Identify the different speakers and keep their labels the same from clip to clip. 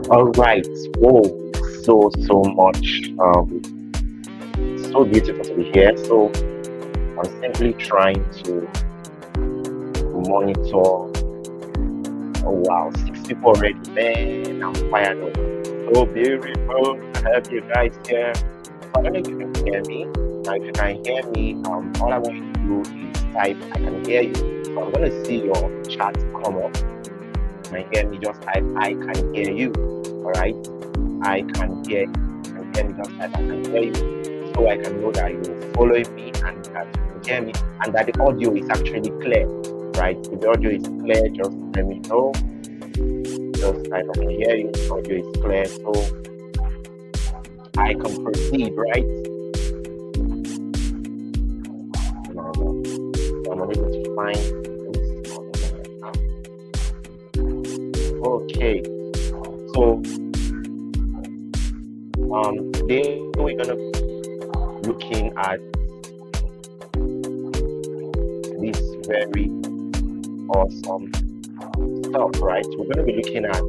Speaker 1: All right. Whoa, so much. So beautiful to be here. So I'm simply trying to monitor. Oh wow, 6 people already. Man, I'm fired up. So beautiful to have you guys here. So I don't know if you can hear me. Now, if you can hear me, all I want you to do is type "I can hear you." So I'm gonna see your chat come up. Can you hear me? Just type "I can hear you." All right. I can hear you. You can hear me just like I can hear you. So I can know that you're following me and that you can hear me and that the audio is actually clear. Right? If the audio is clear, just let me know. Just like I can hear you, the audio is clear, so I can proceed, right? No, no. So I'm unable to find this. Okay. So today we're gonna be looking at this very awesome stuff, right? We're going to be looking at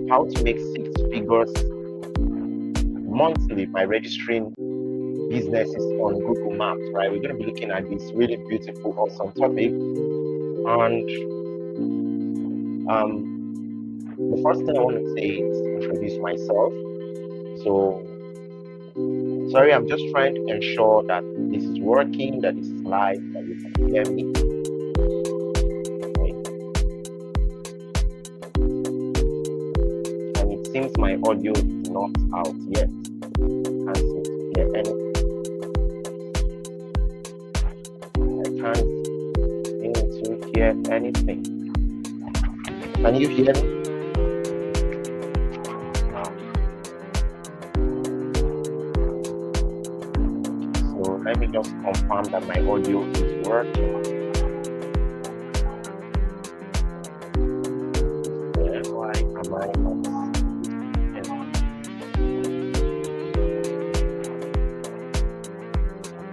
Speaker 1: how to make 6 figures monthly by registering businesses on Google Maps, right? We're going to be looking at this really beautiful, awesome topic. And the first thing I want to say is introduce myself. So, sorry, I'm just trying to ensure that this is working, that this is live, that you can hear me. And it seems my audio is not out yet. I can't seem to hear anything. I can't seem to hear anything. Can you hear me? So let me just confirm that my audio is working. Why am I not?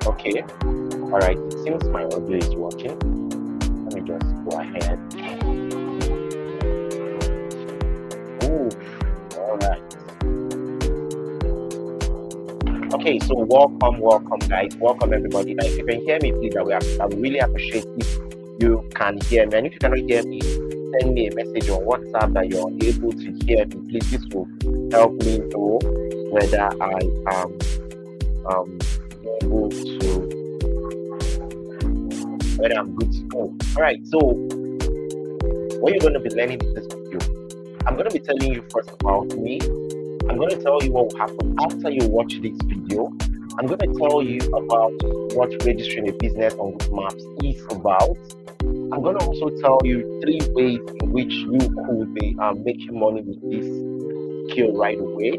Speaker 1: Okay. All right. It seems my audio is working. Let me just go ahead. Ooh. All right. Okay. So welcome, guys. Welcome, everybody. Now, if you can hear me, please, I would really appreciate if you can hear me. And if you cannot hear me, send me a message on WhatsApp that you're unable to hear me. Please, this will help me know whether I am able to, whether I'm good to go. All right, so what you're going to be learning in this video, I'm going to be telling you first about me. I'm going to tell you what will happen after you watch this video. I'm going to tell you about what registering a business on Google Maps is about. I'm going to also tell you 3 ways in which you could be making money with this skill right away.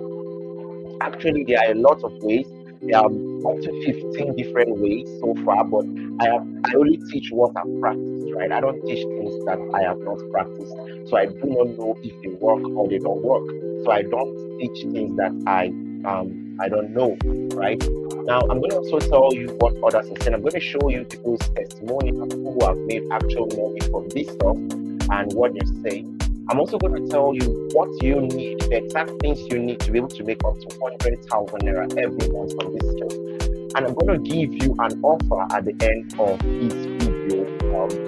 Speaker 1: Actually, there are a lot of ways. There are up to 15 different ways so far, but I only teach what I've practiced, right? I don't teach things that I have not practiced. So I do not know if they work or they don't work. So I don't teach things that I don't know, right? Now I'm going to also tell you what others are saying. I'm going to show you people's testimony of people who have made actual money from this stuff and what they're saying. I'm also going to tell you what you need, the exact things you need to be able to make up to 100,000 naira every month from this skill. And I'm going to give you an offer at the end of this video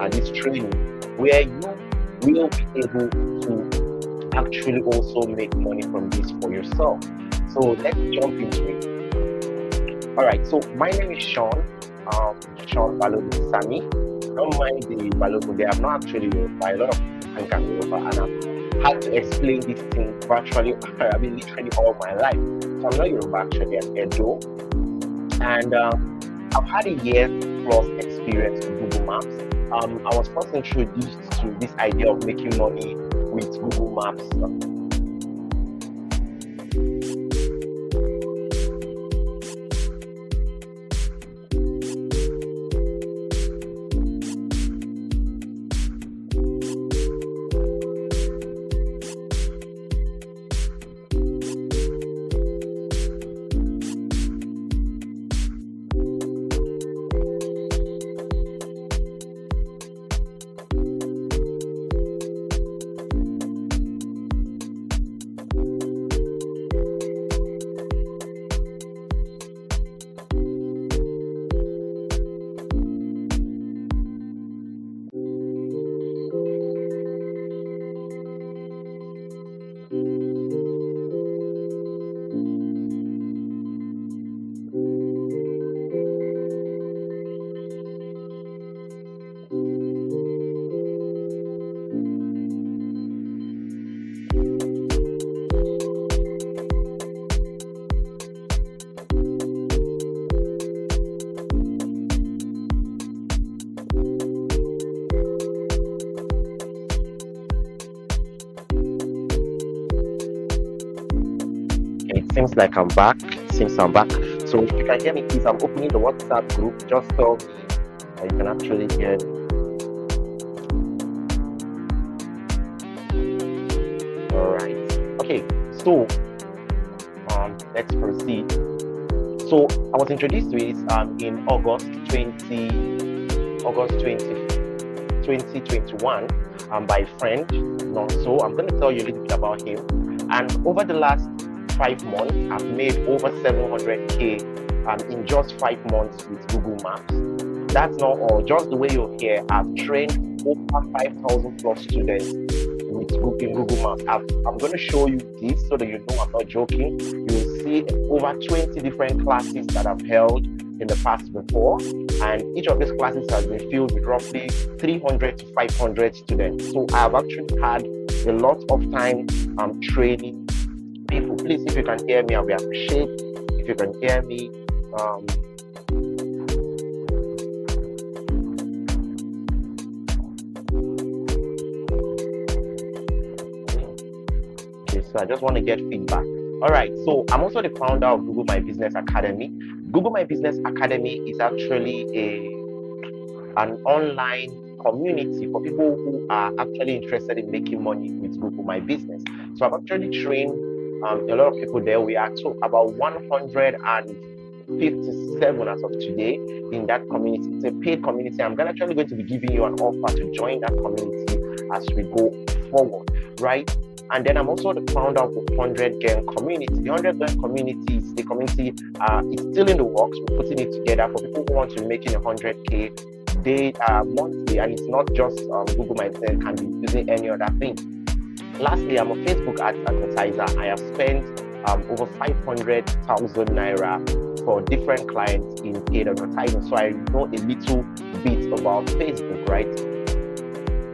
Speaker 1: and this training where you will be able to actually also make money from this for yourself. So let's jump into it. All right, so my name is Sean Balogun Sami. Don't mind the Balogun, they are not actually by a lot of and I've had to explain this thing virtually, literally all my life. So I'm not Yoruba actually, I'm Edo. And I've had a year plus experience with Google Maps. I was first introduced to this idea of making money with Google Maps seems like I'm back. Seems I'm back. So if you can hear me, please, I'm opening the WhatsApp group. Just tell me you can actually hear me. All right. Okay. So let's proceed. So I was introduced to it in August 2021 by a friend. So I'm going to tell you a little bit about him. And over the last 5 months, I've made over 700K in just 5 months with Google Maps. That's not all. Just the way you're here, I've trained over 5,000 plus students with Google Maps. I'm going to show you this so that you know I'm not joking. You'll see over 20 different classes that I've held in the past before, and each of these classes has been filled with roughly 300 to 500 students. So I've actually had a lot of time training people. Please, if you can hear me, I'll be appreciated. If you can hear me, okay, so I just want to get feedback. All right, so I'm also the founder of Google My Business Academy. Google My Business Academy is actually an online community for people who are actually interested in making money with Google My Business. So I've actually trained a lot of people there. We are to about 157 as of today in that community. It's a paid community. I'm actually going to be giving you an offer to join that community as we go forward, right? And then I'm also the founder of the 100 Gang community. The 100 Gang community is the community, it's still in the works. We're putting it together for people who want to be making 100K monthly, and it's not just Google My Business, it can be using any other thing. Lastly, I'm a Facebook advertiser. I have spent over 500,000 naira for different clients in paid advertising. So I know a little bit about Facebook, right?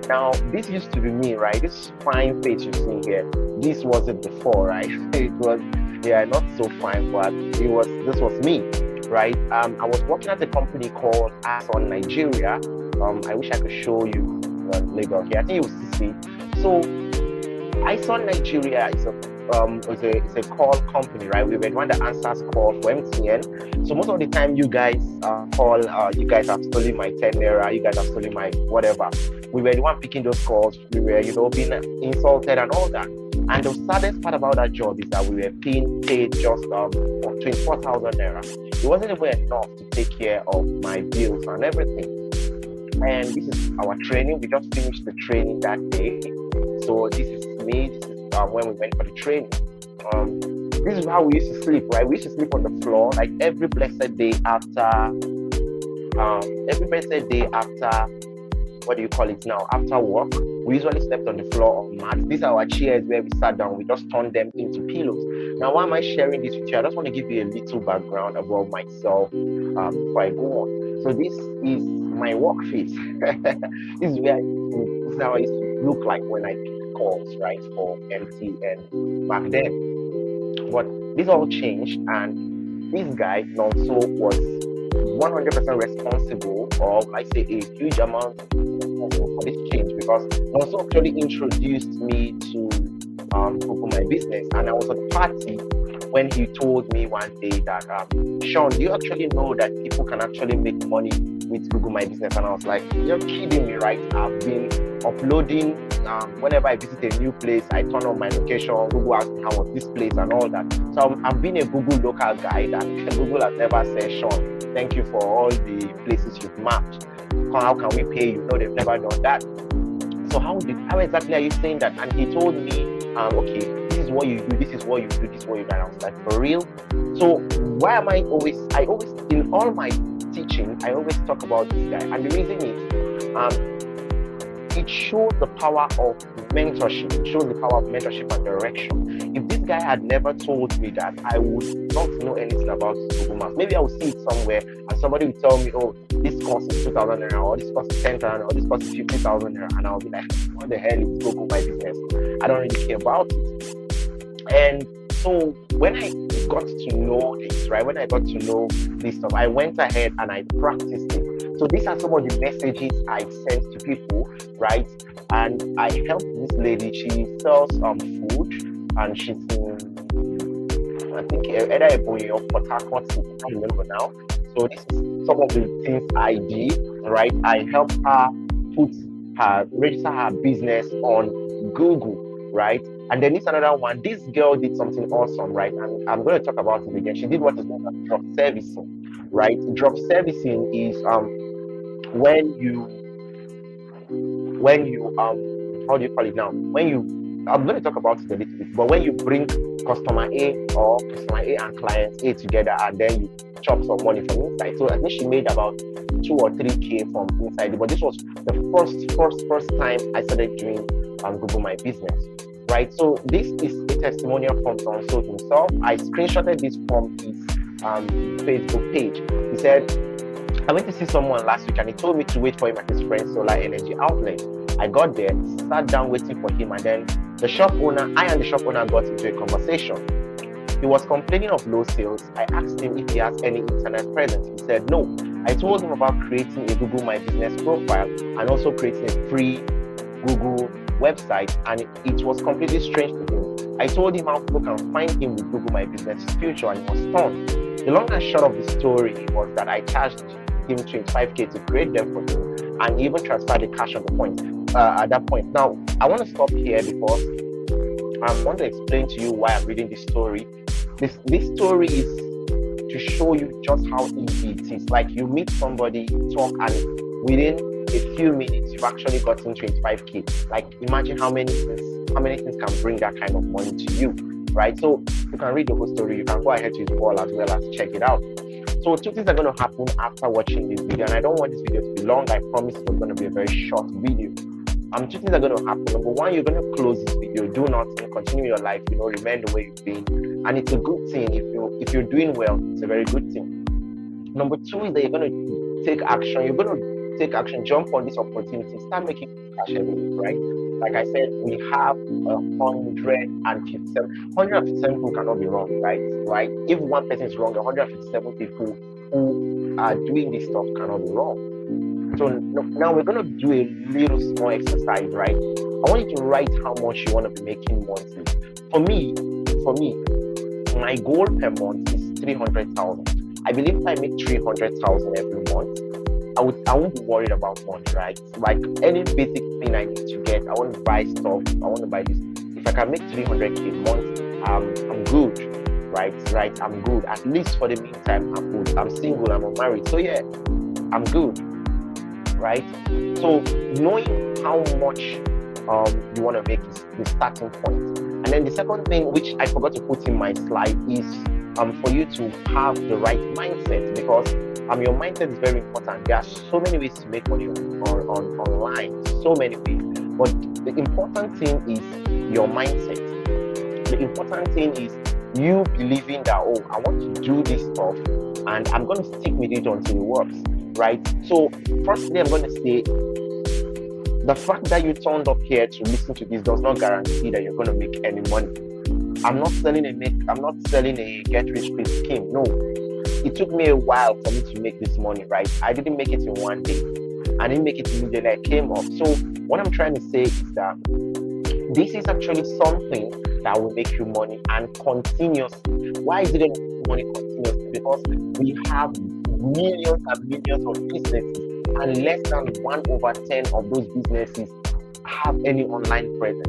Speaker 1: Now, this used to be me, right? This fine face you see here, this wasn't before, right? It was, not so fine, but this was me, right? I was working at a company called Axon Nigeria. I wish I could show you the label here. I think you will see. So, Axon Nigeria is a call company, right? We were the one that answers call for MTN. So most of the time, you guys call, you guys have stolen my 10 naira, you guys have stolen my whatever. We were the one picking those calls. We were, being insulted and all that. And the saddest part about that job is that we were being paid just 24,000 naira. It wasn't even enough to take care of my bills and everything. And this is our training. We just finished the training that day. So this is me. This is when we went for the training. This is how we used to sleep, right? We used to sleep on the floor, like every blessed day after, what do you call it now? After work, we usually slept on the floor on mats. These are our chairs where we sat down. We just turned them into pillows. Now, why am I sharing this with you? I just want to give you a little background about myself before I go on. So this is my work face. This is how I used to look like when I picked calls, right, for MTN back then. But this all changed, and this guy, Nonso, was 100% responsible, or I say a huge amount for this change, because Nonso actually introduced me to Google My Business, and I was at a party when he told me one day that, Sean, do you actually know that people can actually make money with Google My Business? And I was like, you're kidding me, right? I've been uploading, whenever I visit a new place, I turn on my location, Google asks me how was this place and all that. So I've been a Google local guide, and Google has never said, Sean, thank you for all the places you've mapped. How can we pay you? No, they've never done that. So how exactly are you saying that? And he told me, okay, this is what you do, this is what you do, this is what you do. And I was like, for real? So why am I always, in all my teaching, I always talk about this guy. And the reason is, it shows the power of mentorship. It shows the power of mentorship and direction. If this guy had never told me that, I would not know anything about Google Maps. Maybe I would see it somewhere and somebody would tell me, oh, this cost is 2,000 naira, or this cost is 10,000, or this cost is 50,000 naira. And I'll be like, what the hell is Google My Business? I don't really care about it. And so when I got to know this, right, when I got to know this stuff, I went ahead and I practiced it. So these are some of the messages I sent to people, right? And I helped this lady. She sells food, and she's in I think either Ebony or Port Harcourt, I can't remember now. So this is some of the things I did, right? I helped her register her business on Google, right? And then this another one. This girl did something awesome, right? And I'm going to talk about it again. She did what is known as drop servicing, right? Drop servicing is when you how do you call it now? I'm going to talk about it a little bit, but when you bring customer A or customer A and client A together, and then you chop some money from inside. So I think she made about 2 or 3K from inside. But this was the first time I started doing Google My Business, right? So this is a testimonial from Tonso himself. I screenshotted this from his Facebook page. He said, I went to see someone last week and he told me to wait for him at his friend's solar energy outlet. I got there, sat down waiting for him, and then I and the shop owner got into a conversation. He was complaining of low sales. I asked him if he has any internet presence. He said no. I told him about creating a Google My Business profile and also creating a free Google website, and it was completely strange to him. I told him how people can find him with Google My Business future, and he was stunned. The long and short of the story was that I charged him 25K to create them for him, and he even transferred the cash at that point. Now, I want to stop here because I want to explain to you why I'm reading this story. This story is to show you just how easy it is. Like, you meet somebody, talk, and within a few minutes, you've actually gotten 25K. Like, imagine how many things can bring that kind of money to you, right? So you can read the whole story. You can go ahead to his wall as well as check it out. So 2 things are going to happen after watching this video, and I don't want this video to be long. I promise it's going to be a very short video. 2 things are going to happen. Number one, you're going to close this video, do nothing, continue your life, remain the way you've been, and it's a good thing. If you're doing well, it's a very good thing. Number two is that you're going to take action. You're going to take action, jump on this opportunity, start making cash every week, right? Like I said, we have 157 people cannot be wrong, right? If one person is wrong, 157 people who are doing this stuff cannot be wrong. So now we're going to do a little small exercise, right? I want you to write how much you want to be making monthly. For me, my goal per month is 300,000. I believe if I make 300,000 every month, I won't be worried about money, right? Like any basic thing I need to get, I want to buy stuff, I want to buy this. If I can make 300K a month, I'm good, right? I'm good. At least for the meantime, I'm good. I'm single, I'm unmarried. So yeah, I'm good, right? So knowing how much you want to make is the starting point. And then the second thing, which I forgot to put in my slide, is for you to have the right mindset, because your mindset is very important. There are so many ways to make money online, so many ways. But the important thing is your mindset. The important thing is you believing that, I want to do this stuff and I'm going to stick with it until it works, right? So firstly, I'm going to say the fact that you turned up here to listen to this does not guarantee that you're going to make any money. I'm not selling a get rich quick scheme. No. It took me a while for me to make this money, right? I didn't make it in one day. I didn't make it immediately I came up. So what I'm trying to say is that this is actually something that will make you money and continuously. Why is it going to make you money continuously? Because we have millions and millions of businesses, and less than 1/10 of those businesses have any online presence.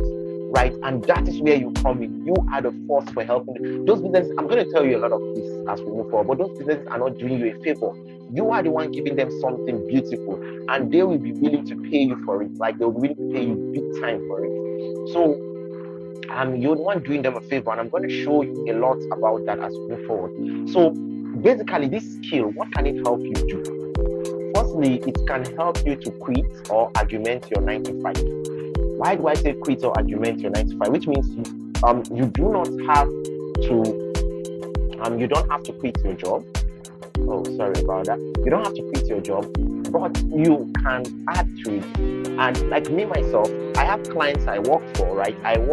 Speaker 1: Right, and that is where you come in. You are the force for helping those businesses. I'm going to tell you a lot of this as we move forward, but those businesses are not doing you a favor. You are the one giving them something beautiful, and they will be willing to pay you for it. Like, they will be willing to pay you big time for it. So, you're the one doing them a favor, and I'm going to show you a lot about that as we move forward. So, basically, this skill, what can it help you do? Firstly, it can help you to quit or argument your 9 to 5. Why do I say quit or argument your 9 to 5? Which means you do not have to you don't have to quit your job. Oh, sorry about that. You don't have to quit your job, but you can add to it. And like me myself, I have clients I work for, right? I'm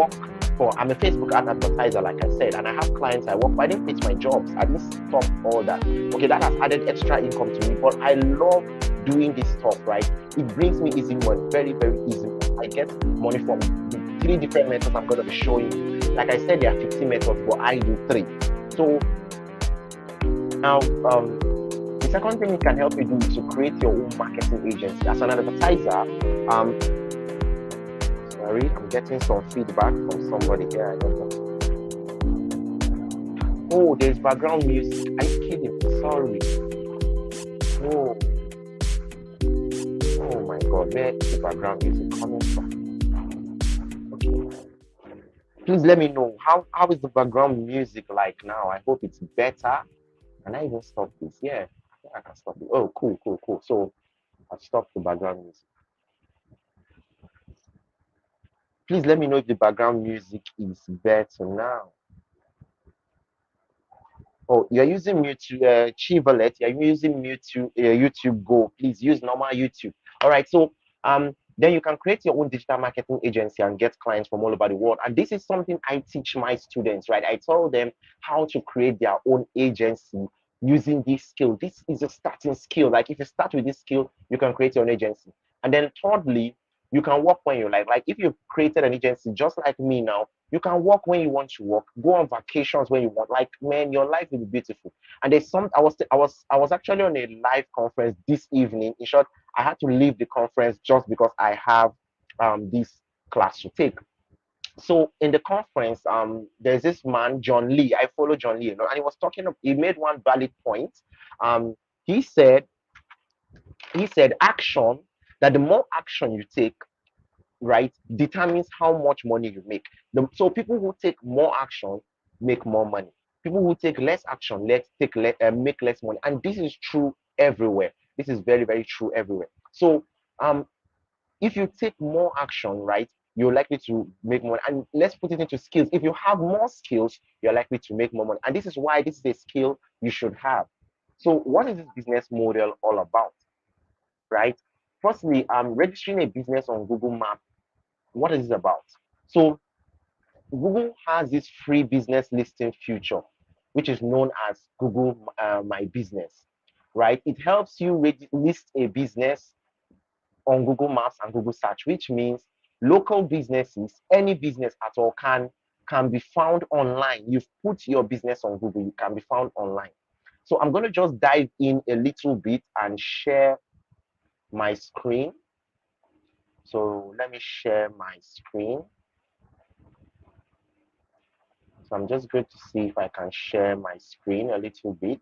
Speaker 1: a Facebook ad advertiser, like I said, and I have clients I work for. I didn't quit my jobs. I didn't stop all that. Okay, that has added extra income to me, but I love doing this stuff, right? It brings me easy money, very, very easy. I get money from the 3 different methods I'm going to be showing you. Like I said, there are 15 methods, but I do 3. So now, the second thing it can help you do is to create your own marketing agency. As an advertiser, sorry, I'm getting some feedback from somebody here. I don't know. Oh, there's background music. Are you kidding? Sorry. Oh, oh my God, where is the background music coming from? Okay. Please let me know how is the background music like now. I hope it's better. Can I even stop this? Yeah, I think I can stop it. Oh, cool, cool, cool. So I've stopped the background music. Please let me know if the background music is better now. Oh, you're using Chivalet, you're using YouTube Go. Please use normal YouTube. All right, so then you can create your own digital marketing agency and get clients from all over the world. And this is something I teach my students, right? I tell them how to create their own agency using this skill. This is a starting skill. Like if you start with this skill, you can create your own agency. And then thirdly, you can work when you like. Like if you've created an agency just like me now, you can work when you want to work, go on vacations when you want. Like, man, your life will be beautiful. And there's some I was actually on a live conference this evening. In short, I had to leave the conference just because I have this class to take. So in the conference, there's this man, John Lee. I follow John Lee, and he was talking, he made one valid point. Um, he said, action, that the more action you take, right, determines how much money you make. So people who take more action make more money. People who take less action make less money. And this is true everywhere. This is very, very true everywhere. So um, if you take more action, right, you're likely to make money. And let's put it into skills. If you have more skills, you're likely to make more money. And this is why this is a skill you should have. So what is this business model all about, right? Firstly, registering a business on Google Maps. What is it about? So Google has this free business listing feature, which is known as Google My Business, right? It helps you list a business on Google Maps and Google Search, which means local businesses, any business at all, can be found online. You've put your business on Google, you can be found online. So I'm going to just dive in a little bit and share my screen. So let me share my screen. So I'm just going to see if I can share my screen a little bit.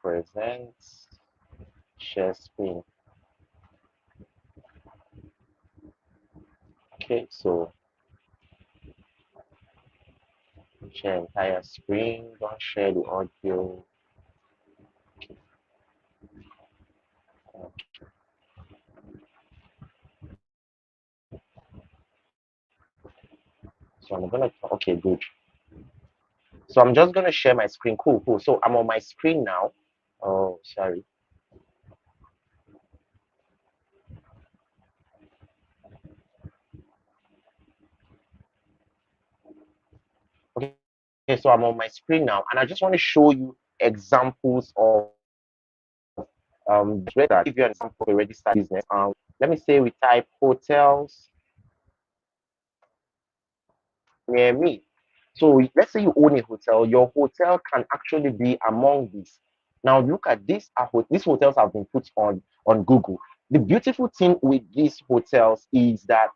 Speaker 1: Present, share screen. Okay, so share entire screen, don't share the audio. Okay. So I'm gonna, okay, good. So I'm just gonna share my screen. Cool, cool. So I'm on my screen now. Oh, sorry. Okay, so I'm on my screen now, and I just want to show you examples of that. Give you an example of a registered business. Let me say we type hotels near me. So let's say you own a hotel, your hotel can actually be among these. Now look at this. These hotels have been put on Google. The beautiful thing with these hotels is that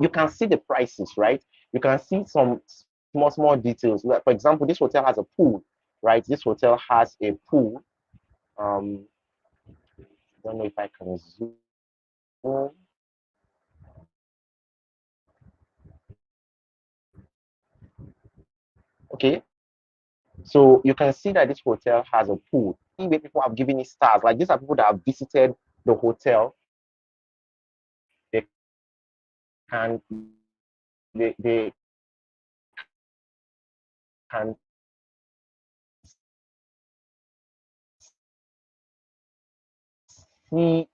Speaker 1: you can see the prices, right? You can see some small details. Like for example, this hotel has a pool, right? This hotel has a pool. I don't know if I can zoom. Okay, so you can see that this hotel has a pool. Where people have given it stars. Like these are people that have visited the hotel. They can they can see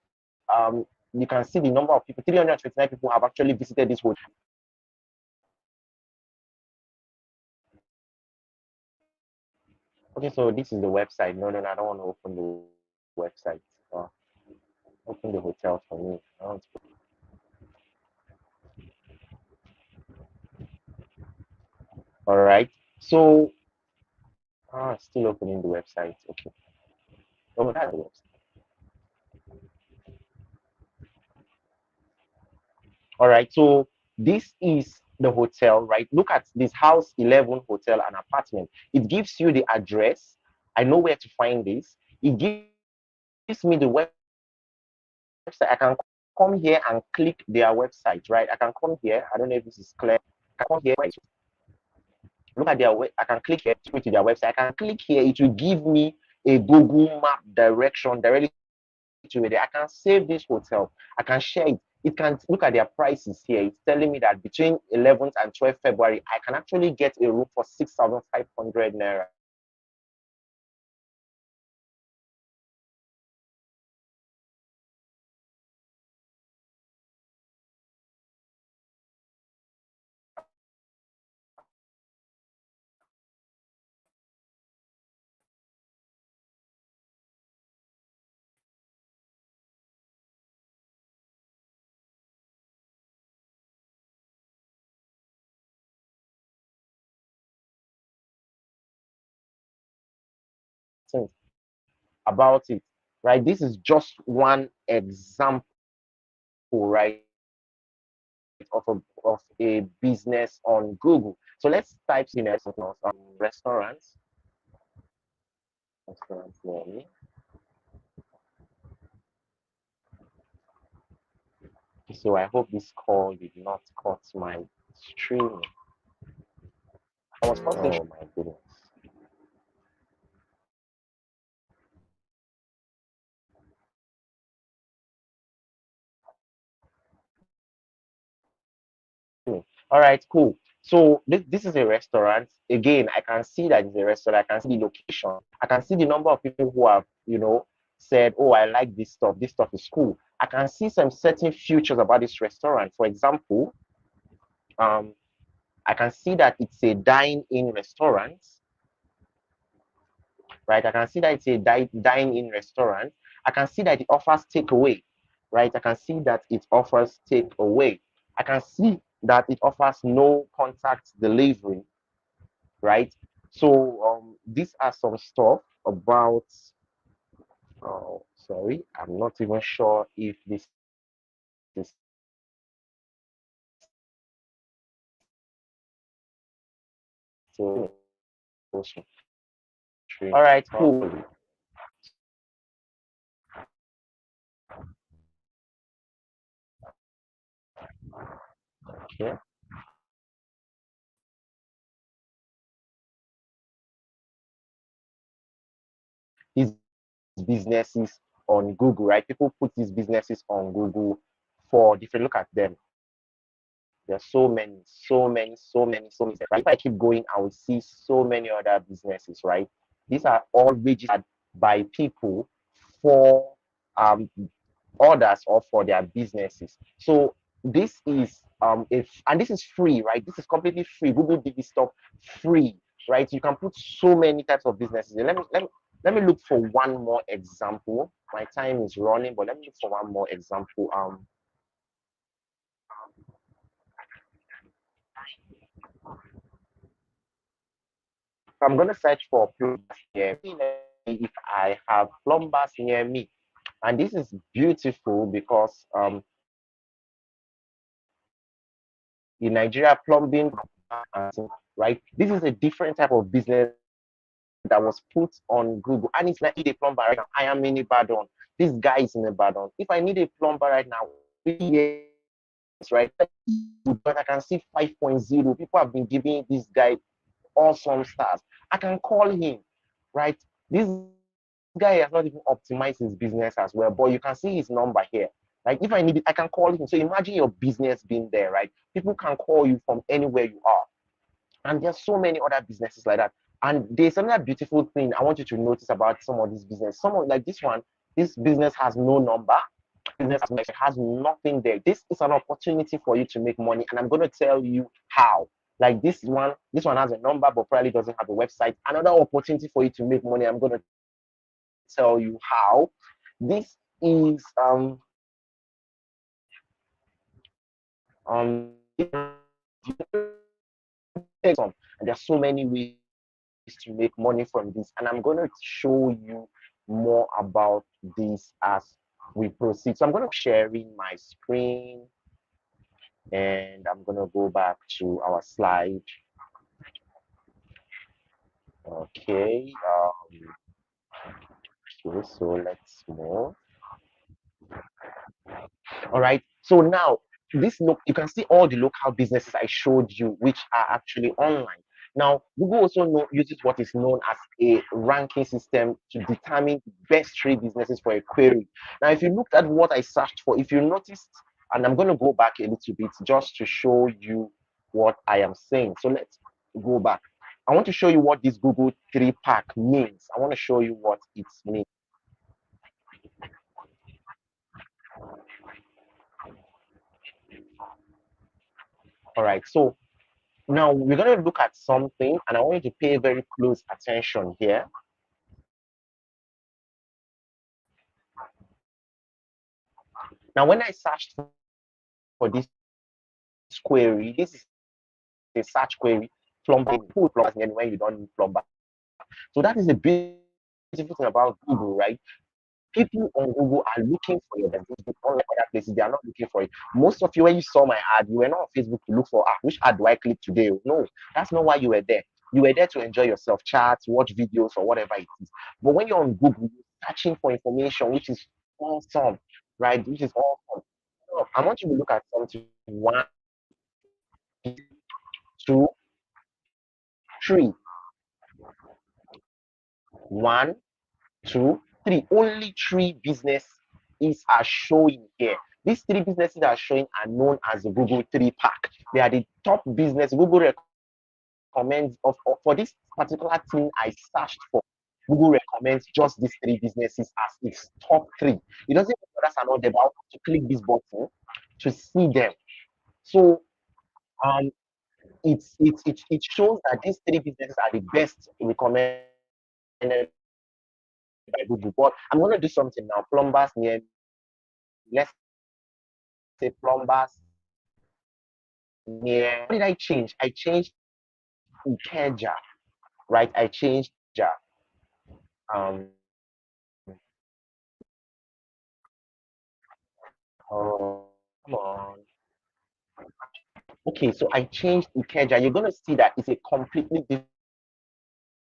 Speaker 1: you can see the number of people. 329 people have actually visited this hotel. Okay, so this is the website. No, no, no, I don't want to open the website. Open the hotel for me. I want to All right. So, still opening the website. Okay. Oh, that's the website. All right. So this is the hotel, right? Look at this House 11 hotel and apartment. It gives you the address. I know where to find this. It gives me the website. I can come here and click their website, right? I can come here. I don't know if this is clear. I can come here. Right? Look at their web. I can click here to their website. I can click here. It will give me a Google Map direction directly to it. I can save this hotel. I can share it. It can look at their prices here. It's telling me that between 11th and 12th February, I can actually get a room for 6,500 naira. About it, right? This is just one example, right, of a business on Google. So let's type in restaurants, restaurants near me. So I hope this call did not cut my stream. I was first. Oh my goodness. All right, cool. So this is a restaurant. Again, I can see that it's a restaurant. I can see the location. I can see the number of people who have, said, "Oh, I like this stuff. This stuff is cool." I can see some certain features about this restaurant. For example, um, I can see that it's a dine-in restaurant, right? I can see that it's a dine-in restaurant. I can see that it offers takeaway, right? I can see that it offers takeaway. I can see that it offers no contact delivery, right? So these are some stuff about. Oh, sorry, I'm not even sure if this is. So, all right, cool. Okay. These businesses on Google, right? People put these businesses on Google for different. Look at them. There's so many, so many, so many, so many. Right? If I keep going, I will see so many other businesses, right? These are all registered by people for um orders or for their businesses. So this is if and this is free, right? This is completely free. Google did this stuff free, right? You can put so many types of businesses. Let me look for one more example. My time is running, but let me look for one more example. I'm gonna search for plumbers near me if I have plumbers near me. And this is beautiful because in Nigeria, plumbing, right? This is a different type of business that was put on Google. And it's not need a plumber right now. I am in Ibadan. This guy is in Ibadan. If I need a plumber right now, yes, right? But I can see 5.0. People have been giving this guy awesome stars. I can call him, right? This guy has not even optimized his business as well, but you can see his number here. Like if I need it, I can call him. So imagine your business being there, right? People can call you from anywhere you are. And there's so many other businesses like that. And there's another beautiful thing I want you to notice about some of these business. Some of like this one, this business has no number. Business has nothing there. This is an opportunity for you to make money, and I'm going to tell you how. Like this one has a number, but probably doesn't have a website. Another opportunity for you to make money. I'm going to tell you how. This is um And there's so many ways to make money from this. And I'm going to show you more about this as we proceed. So I'm going to sharing my screen and I'm going to go back to our slide. Okay. Okay, so let's move. All right. So now this look, you can see all the local businesses I showed you, which are actually online. Now, Google also uses what is known as a ranking system to determine the best three businesses for a query. Now, if you looked at what I searched for, if you noticed, and I'm going to go back a little bit just to show you what I am saying. So let's go back. I want to show you what this Google 3 pack means. I want to show you what it means. All right. So now we're going to look at something, and I want you to pay very close attention here. Now, when I searched for this query, this is a search query, plumber, who plumbers anywhere you don't need plumber. So that is the beautiful thing about Google, right? People on Google are looking for your business, unlike other places, they are not looking for it. Most of you, when you saw my ad, you were not on Facebook to look for which ad do I click today? No, that's not why you were there. You were there to enjoy yourself, chat, watch videos, or whatever it is. But when you're on Google, you're searching for information, which is awesome, right? Which is awesome. So I want you to look at something. One, two, three. One, two, three. Only three businesses are showing here. These three businesses that are showing are known as the Google 3 pack. They are the top business Google recommends for this particular thing I searched for. Google recommends just these three businesses as its top three. It doesn't mean others are not there, but I want to click this button to see them. So um, it shows that these three businesses are the best recommended by Google. But I'm going to do something now. Plumbers near, let's say plumbers near. What did I change? I changed Ikeja, right? I changed Ja. Um, oh, come on. Okay, so I changed Ikeja. You're going to see that it's a completely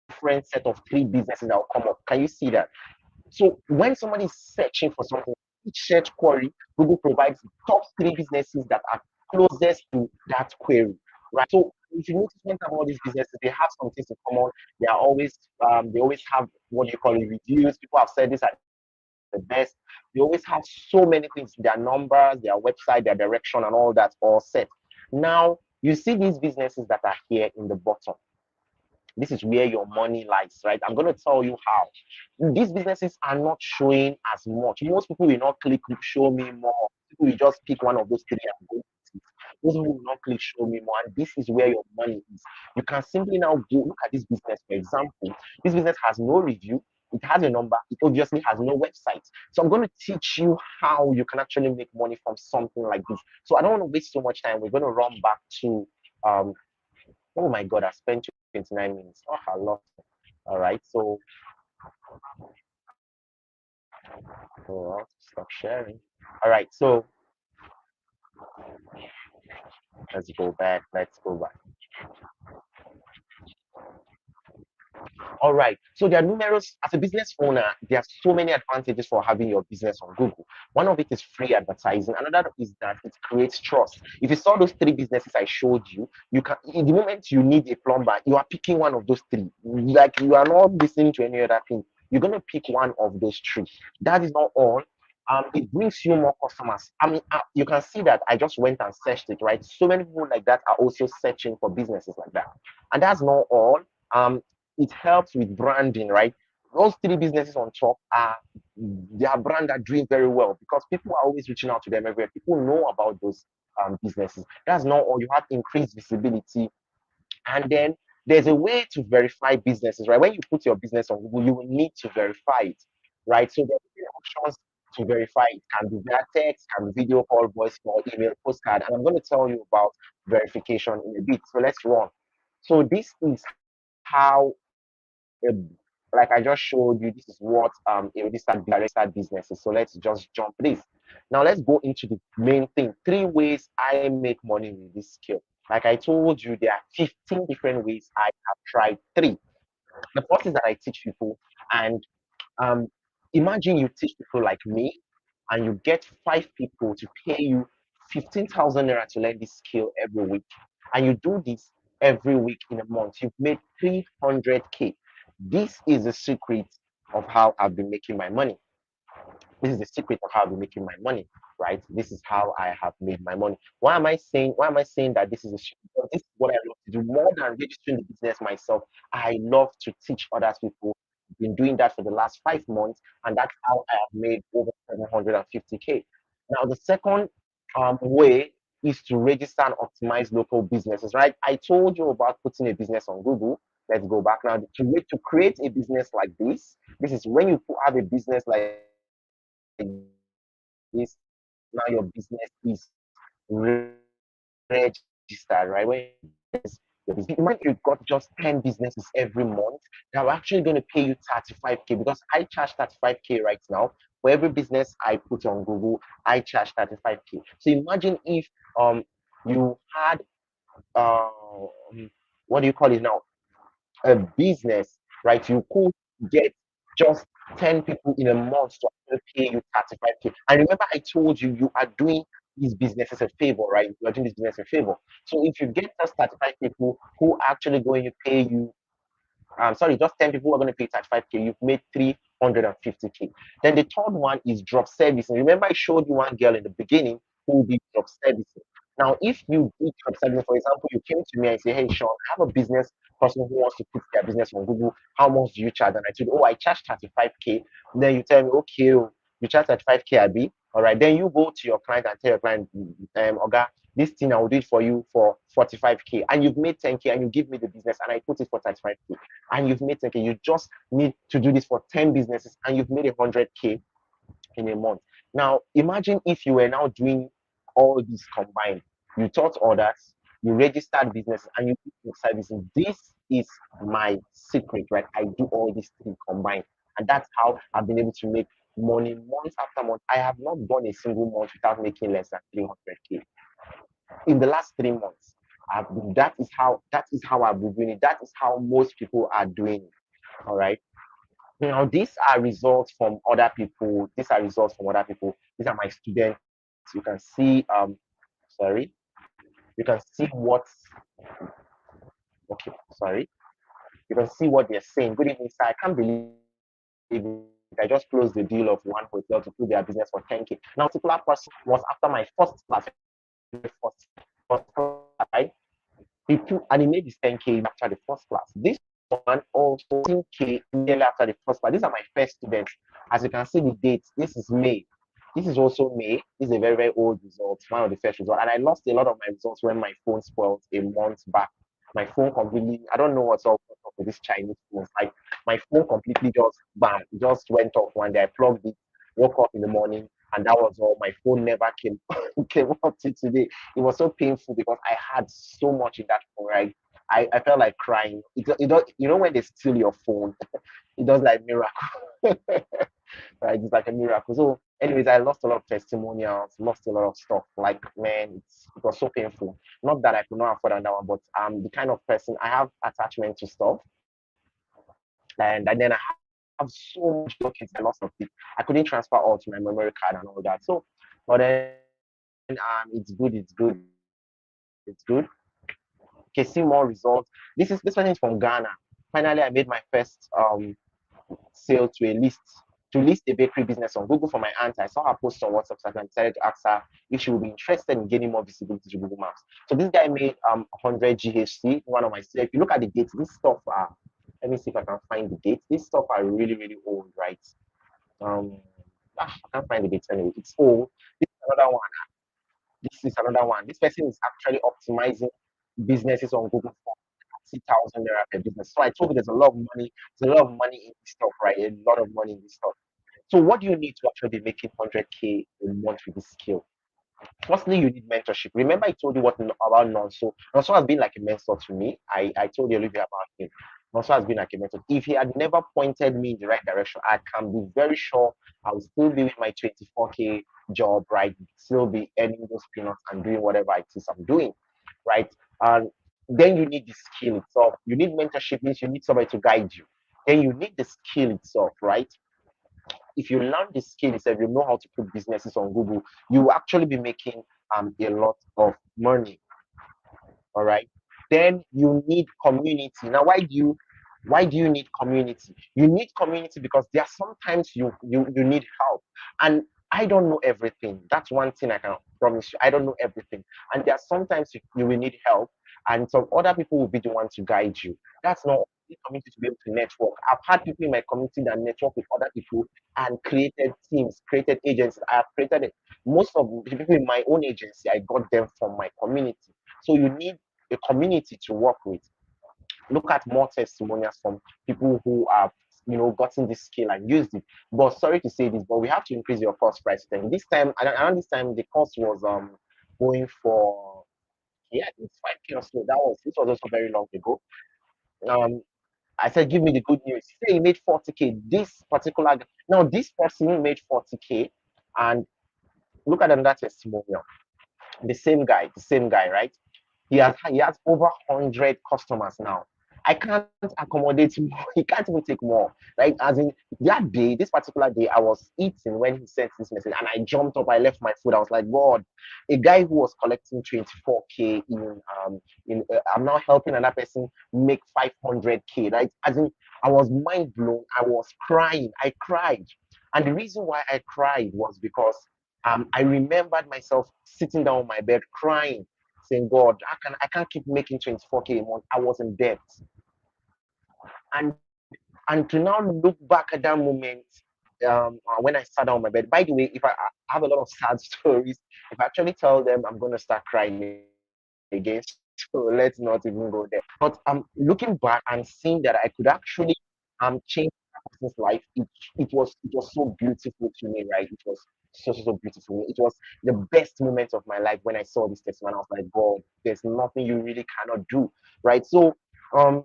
Speaker 1: different set of three businesses that will come up. Can you see that? So when somebody is searching for something, each search query, Google provides the top three businesses that are closest to that query, right? So if you notice when all these businesses, they have some things in common. They always have what you call reviews. People have said this are the best. They always have so many things, their numbers, their website, their direction, and all that all set. Now you see these businesses that are here in the bottom. This is where your money lies, right? I'm going to tell you how. These businesses are not showing as much. Most people will not click show me more. People will just pick one of those three and go. Most people will not click show me more. And this is where your money is. You can simply now go look at this business, for example. This business has no review. It has a number. It obviously has no website. So I'm going to teach you how you can actually make money from something like this. So I don't want to waste so much time. We're going to run back to um, oh my God, I spent 29 minutes. Oh, I lost it. All right, so I'll stop sharing. All right, so let's go back. Let's go back. All right. So there are numerous, as a business owner, there are so many advantages for having your business on Google. One of it is free advertising. Another is that it creates trust. If you saw those three businesses I showed you, you can, in the moment you need a plumber, you are picking one of those three. Like you are not listening to any other thing. You're going to pick one of those three. That is not all. It brings you more customers. I mean, you can see that I just went and searched it, right? So many people like that are also searching for businesses like that. And that's not all. Um, it helps with branding, right? Those three businesses on top are their brand are doing very well because people are always reaching out to them everywhere. People know about those businesses. That's not all. You have increased visibility, and then there's a way to verify businesses, right? When you put your business on Google, you will need to verify it, right? So there are options to verify it. Can be via text, can be video call, voice call, email, postcard, and I'm going to tell you about verification in a bit. So let's run. So this is how, uh, like I just showed you, this is what a registered businesses. So let's just jump this. Now let's go into the main thing. Three ways I make money with this skill. Like I told you, there are 15 different ways. I have tried three. The first is that I teach people, and um, imagine you teach people like me, and you get five people to pay you 15,000 naira to learn this skill every week, and you do this every week in a month. You've made 300K. This is the secret of how I've been making my money. This is the secret of how I've been making my money, right? This is how I have made my money. Why am I saying that this is a secret? Because this is what I love to do more than registering the business myself. I love to teach others people. I've been doing that for the last 5 months, and that's how I have made over 750K. Now, the second way is to register and optimize local businesses, right? I told you about putting a business on Google. Let's go back now to create a business like this. This is when you have a business like this. Now your business is registered, right? When imagine you got just 10 businesses every month, they're actually going to pay you 35K, because I charge 35K right now. For every business I put on Google, I charge 35K. So imagine if you had what do you call it now? A business, right? You could get just 10 people in a month to actually pay you 35K. And remember, I told you you are doing these businesses a favor, right? You are doing this business a favor. So if you get just 35 people who are actually going to pay you, sorry, just 10 people who are going to pay 35K, you've made 350K. Then the third one is drop servicing. Remember, I showed you one girl in the beginning who did drop servicing. Now, if you do drop servicing, for example, you came to me and say, "Hey, Sean, I have a business person who wants to put their business on Google. How much do you charge?" And I told you, "Oh, I charge 35K." Then you tell me, "Okay, oh, you charge 35K, Abi." All right. Then you go to your client and tell your client, Oga, this thing I will do it for you for 45K, and you've made 10K, and you give me the business and I put it for 35K, and you've made 10K. You just need to do this for 10 businesses and you've made 100K in a month. Now, imagine if you were now doing all these combined. You taught others, you registered business, and you did servicing. This is my secret, right? I do all these three combined. And that's how I've been able to make money month after month. I have not gone a single month without making less than 300K in the last 3 months. That is how I've been doing it. That is how most people are doing it. All right. Now, these are results from other people. These are results from other people. These are my students. You can see, sorry, you can see what, okay, sorry. You can see what they're saying. Good evening, sir. I can't believe it. I just closed the deal of one hotel to put their business for 10K. Now, this particular person was after my first class, first class, right? And he made his 10K after the first class. This one also 10K immediately after the first class. These are my first students. As you can see, the dates. This is May. This is also May. This is a very, very old result, one of the first results. And I lost a lot of my results when my phone spoiled a month back. My phone completely, I don't know what's up with this Chinese phones. Like my phone completely just bam, just went off one day. I plugged it, woke up in the morning, and that was all. My phone never came came up to today. It was so painful because I had so much in that phone, right? I felt like crying. It does, when they steal your phone, it does like miracle. Right? It's like a miracle. So, anyways, I lost a lot of testimonials, lost a lot of stuff. Like, man, it was so painful. Not that I could not afford that one, but I'm the kind of person I have attachment to stuff. And then I have so much documents, I lost of it. I couldn't transfer all to my memory card and all that. So, but then it's good. Okay, see more results. This person is from Ghana. Finally, I made my first sale to list a bakery business on Google for my aunt. I saw her post on WhatsApp, so I decided to ask her if she would be interested in gaining more visibility to Google Maps. So this guy made 100 GHC, one of my sales. If you look at the dates, this stuff are, let me see if I can find the dates. This stuff are really, really old, right? Um, I can't find the dates anyway. It's old. This is another one. This is another one. This person is actually optimizing businesses on Google for 30,000 naira per business. So I told you there's a lot of money. There's a lot of money in this stuff, right? A lot of money in this stuff. So what do you need to actually be making 100K a month with this skill? Firstly, you need mentorship. Remember, I told you what about Nonso. Nonso has been like a mentor to me. I told you a little bit about him. Nonso has been like a mentor. If he had never pointed me in the right direction, I can be very sure I would still be with my 24K job, right? Still be earning those peanuts and doing whatever it is I'm doing, right? And then you need the skill itself. You need mentorship, means you need somebody to guide you. Then you need the skill itself, right? If you learn the skill itself, you know how to put businesses on Google, you will actually be making a lot of money. All right. Then you need community. Now, why do you need community? You need community because there are sometimes you need help. And I don't know everything. That's one thing I can promise you. I don't know everything. And there are sometimes you will need help, and some other people will be the ones to guide you. That's not the community to be able to network. I've had people in my community that network with other people and created teams, created agencies. I have created it. Most of the people in my own agency, I got them from my community. So you need a community to work with. Look at more testimonials from people who have gotten this skill and used it. But sorry to say this, but we have to increase your course price then. This time, around this time, the cost was going for, yeah, it's 5K or so. This was also very long ago. Um I said, give me the good news. He said he made 40K. This person made 40K, and look at another testimonial. The same guy, right? He has over 100 customers now. I can't accommodate more. He can't even take more. Like, as in this particular day, I was eating when he sent this message, and I jumped up. I left my food. I was like, God, a guy who was collecting 24K I'm now helping another person make 500K. Right? As in, I was mind blown. I was crying. I cried, and the reason why I cried was because I remembered myself sitting down on my bed crying, saying, God, I can't keep making 24K a month. I was in debt. And and to now look back at that moment, when I sat down on my bed. By the way, if I have a lot of sad stories, if I actually tell them, I'm gonna start crying again. So let's not even go there. But looking back and seeing that I could actually change that person's life, it was so beautiful to me, right? It was so beautiful. It was the best moment of my life when I saw this testimony. I was like, God, there's nothing you really cannot do, right? So um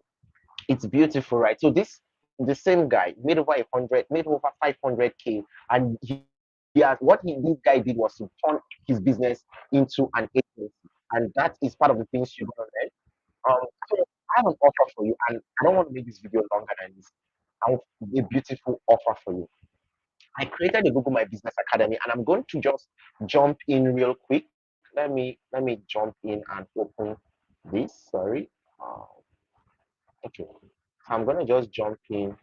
Speaker 1: it's beautiful, right? So the same guy made over 500K, and this guy did was to turn his business into an agency, and that is part of the things you're gonna learn. So I have an offer for you, and I don't want to make this video longer than this. I have a beautiful offer for you. I created a Google My Business Academy, and I'm going to just jump in real quick. Let me jump in and open this. Sorry. Okay. So I'm gonna just jump in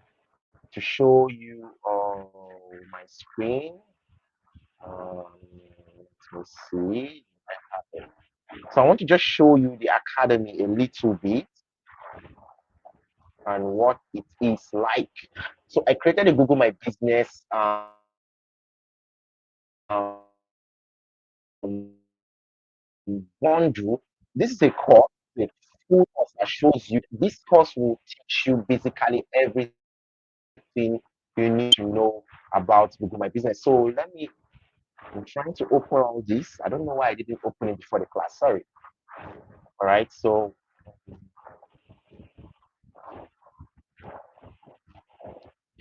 Speaker 1: to show you my screen. Let me see. So I want to just show you the academy a little bit and what it is like. So I created a Google My Business bundle. This is a course, a full course that shows you. This course will teach you basically everything you need to know about Google My Business. So I'm trying to open all this. I don't know why I didn't open it before the class. Sorry. All right. So,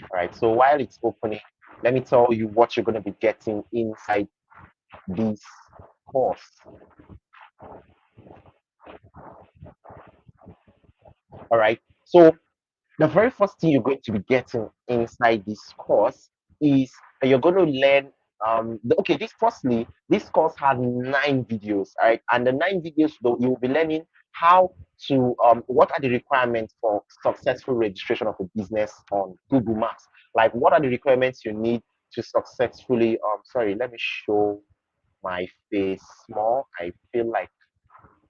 Speaker 1: all right. So while it's opening, let me tell you what you're going to be getting inside this course. All right. So the very first thing you're going to be getting inside this course is that you're going to learn okay, this course has 9 videos, all right, and the 9 videos though you'll be learning how to what are the requirements for successful registration of a business on Google Maps. Like, what are the requirements you need to successfully sorry, let me show my face more. I feel like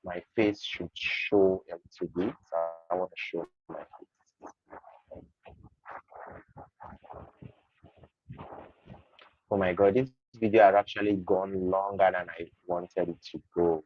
Speaker 1: my face should show a little bit. I want to show my face. Oh my God, this video has actually gone longer than I wanted it to go.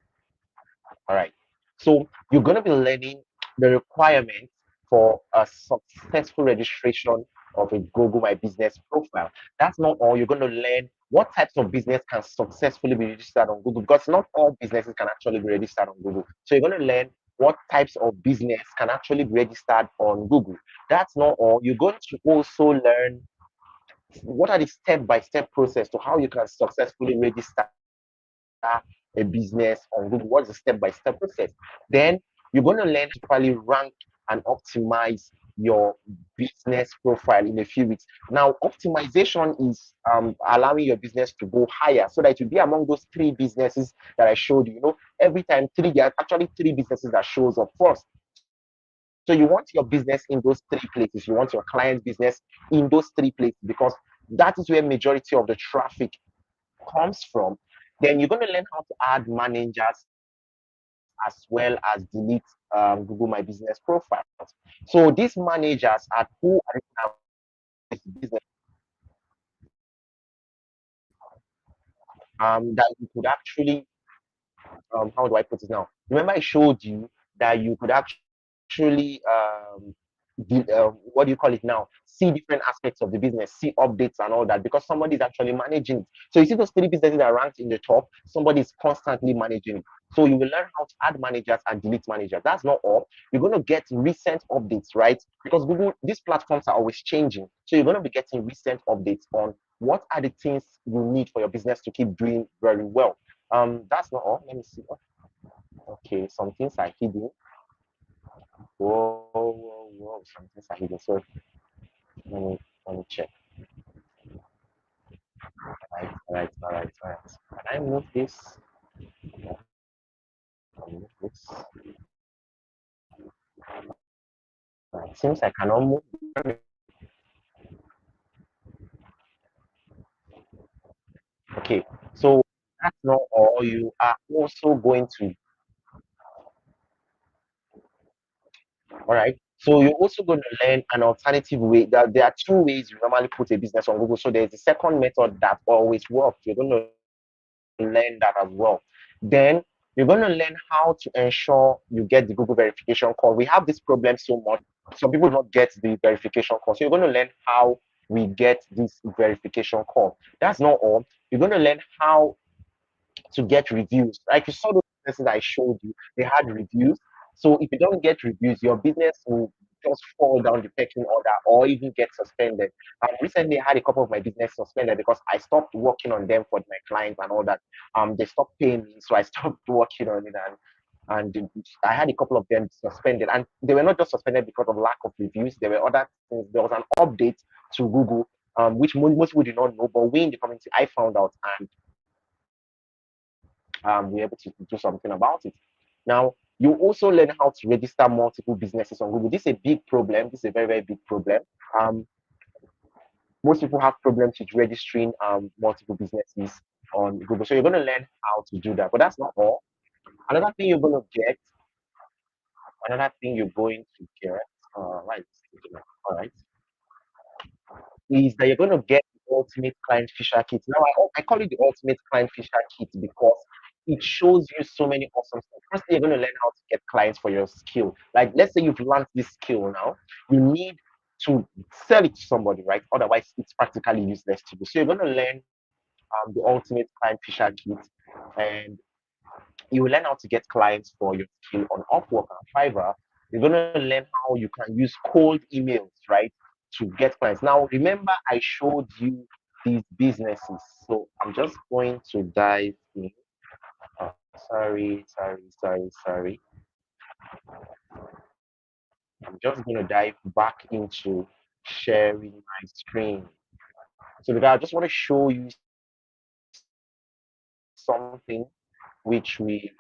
Speaker 1: All right. So you're going to be learning the requirements for a successful registration of a Google My Business profile. That's not all. You're going to learn what types of business can successfully be registered on Google, because not all businesses can actually be registered on Google. So you're going to learn what types of business can actually be registered on Google. That's not all. You're going to also learn what are the step-by-step process to how you can successfully register a business on Google. What's the step-by-step process? Then you're going to learn to probably rank and optimize your business profile in a few weeks. Now, optimization is allowing your business to go higher so that it will be among those three businesses that I showed you. You know, every time there are actually three businesses that shows up first. So you want your business in those three places. You want your client business in those three places because that is where majority of the traffic comes from. Then you're going to learn how to add managers as well as delete Google My Business profiles. So these managers are who are this business that you could actually how do I put it now? Remember, I showed you that you could actually what do you call it now? See different aspects of the business, see updates and all that because somebody is actually managing it. So you see those three businesses that are ranked in the top, somebody is constantly managing it. So you will learn how to add managers and delete managers. That's not all. You're going to get recent updates, right? Because Google, these platforms are always changing. So you're going to be getting recent updates on what are the things you need for your business to keep doing very well. That's not all. Let me see. Okay, some things are hidden. Whoa, some things are hidden. So let me check. All right. Can I move this? Yeah, can move this. It seems I cannot move. Okay, so that's not all. You are also going to, all right. So you're also going to learn an alternative way. There are two ways you normally put a business on Google. So there's the second method that always works. You're going to learn that as well. Then you're going to learn how to ensure you get the Google verification call. We have this problem so much. Some people don't get the verification call. So you're going to learn how we get this verification call. That's not all. You're going to learn how to get reviews. Like you saw those businesses I showed you, they had reviews. So if you don't get reviews, your business will just fall down the pecking order or even get suspended. Recently, I had a couple of my business suspended because I stopped working on them for my clients and all that. They stopped paying me, so I stopped working on it, and I had a couple of them suspended, and they were not just suspended because of lack of reviews. There were other things. There was an update to Google, which most people did not know, but we in the community I found out, and we're able to do something about it. Now, you also learn how to register multiple businesses on Google. This is a big problem. This is a very, very big problem. Um, Most people have problems with registering multiple businesses on Google. So you're going to learn how to do that. But that's not all. Another thing you're going to get, another thing you're going to get, right, all right, is that you're going to get the ultimate client fisher kit. Now, I call it the ultimate client fisher kit because it shows you so many awesome stuff. First, you're going to learn how to get clients for your skill. Like, let's say you've learned this skill now, you need to sell it to somebody, right? Otherwise, it's practically useless to you. So, you're going to learn the ultimate client fisher kit, and you will learn how to get clients for your skill on Upwork and Fiverr. You're going to learn how you can use cold emails, right, to get clients. Now, remember, I showed you these businesses. So I'm just going to dive in. Oh, sorry. I'm just going to dive back into sharing my screen. So, because I just want to show you something which we,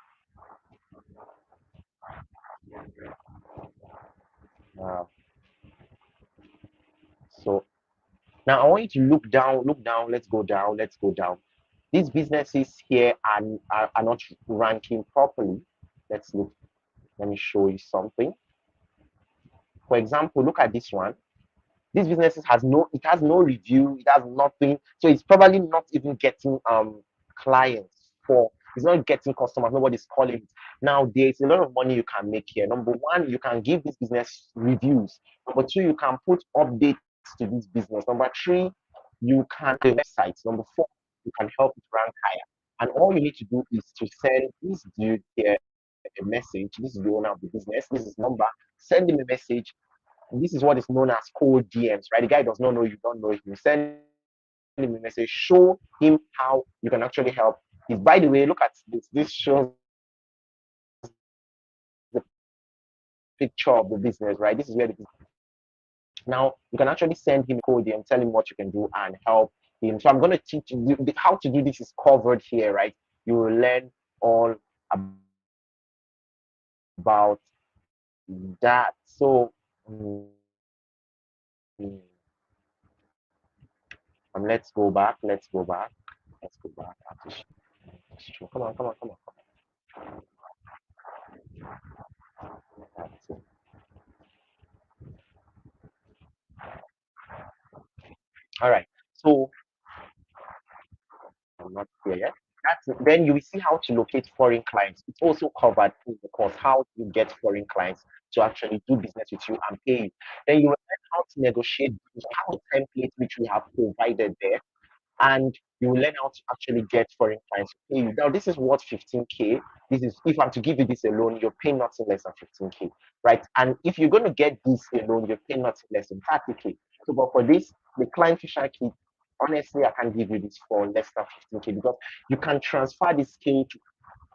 Speaker 1: uh, so now I want you to look down, let's go down. These businesses here are not ranking properly. Let's look, let me show you something. For example, look at this one. This businesses it has no review, it has nothing. So it's probably not even getting clients for, it's not getting customers, nobody's calling it. Now there's a lot of money you can make here. Number one, you can give this business reviews. Number two, you can put updates to this business. Number three, you can the websites. Number four, you can help it rank higher. And all you need to do is to send this dude here a message. This is the owner of the business. This is number. Send him a message. This is what is known as cold DMs, right? The guy does not know you, don't know him. Send him a message. Show him how you can actually help. If, by the way, look at this. This shows the picture of the business, right? This is where the business. Now you can actually send him a code and tell him what you can do and help him. So I'm going to teach you how to do this is covered here, right? You will learn all about that. So let's go back. Let's go back. Let's go back. Come on, come on, come on. All right. So I'm not here yet. Then you will see how to locate foreign clients. It's also covered in the course how to get foreign clients to actually do business with you and pay you. Then you will learn how to negotiate, how the template which we have provided there, and you will learn how to actually get foreign clients to pay you. Now, this is what 15K. This is if I'm to give you this alone, you're paying nothing less than 15K, right? And if you're going to get this alone, you're paying nothing less than 30K. So, but for this, the client fisher kit, honestly, I can't give you this for less than 15K because you can transfer this skill to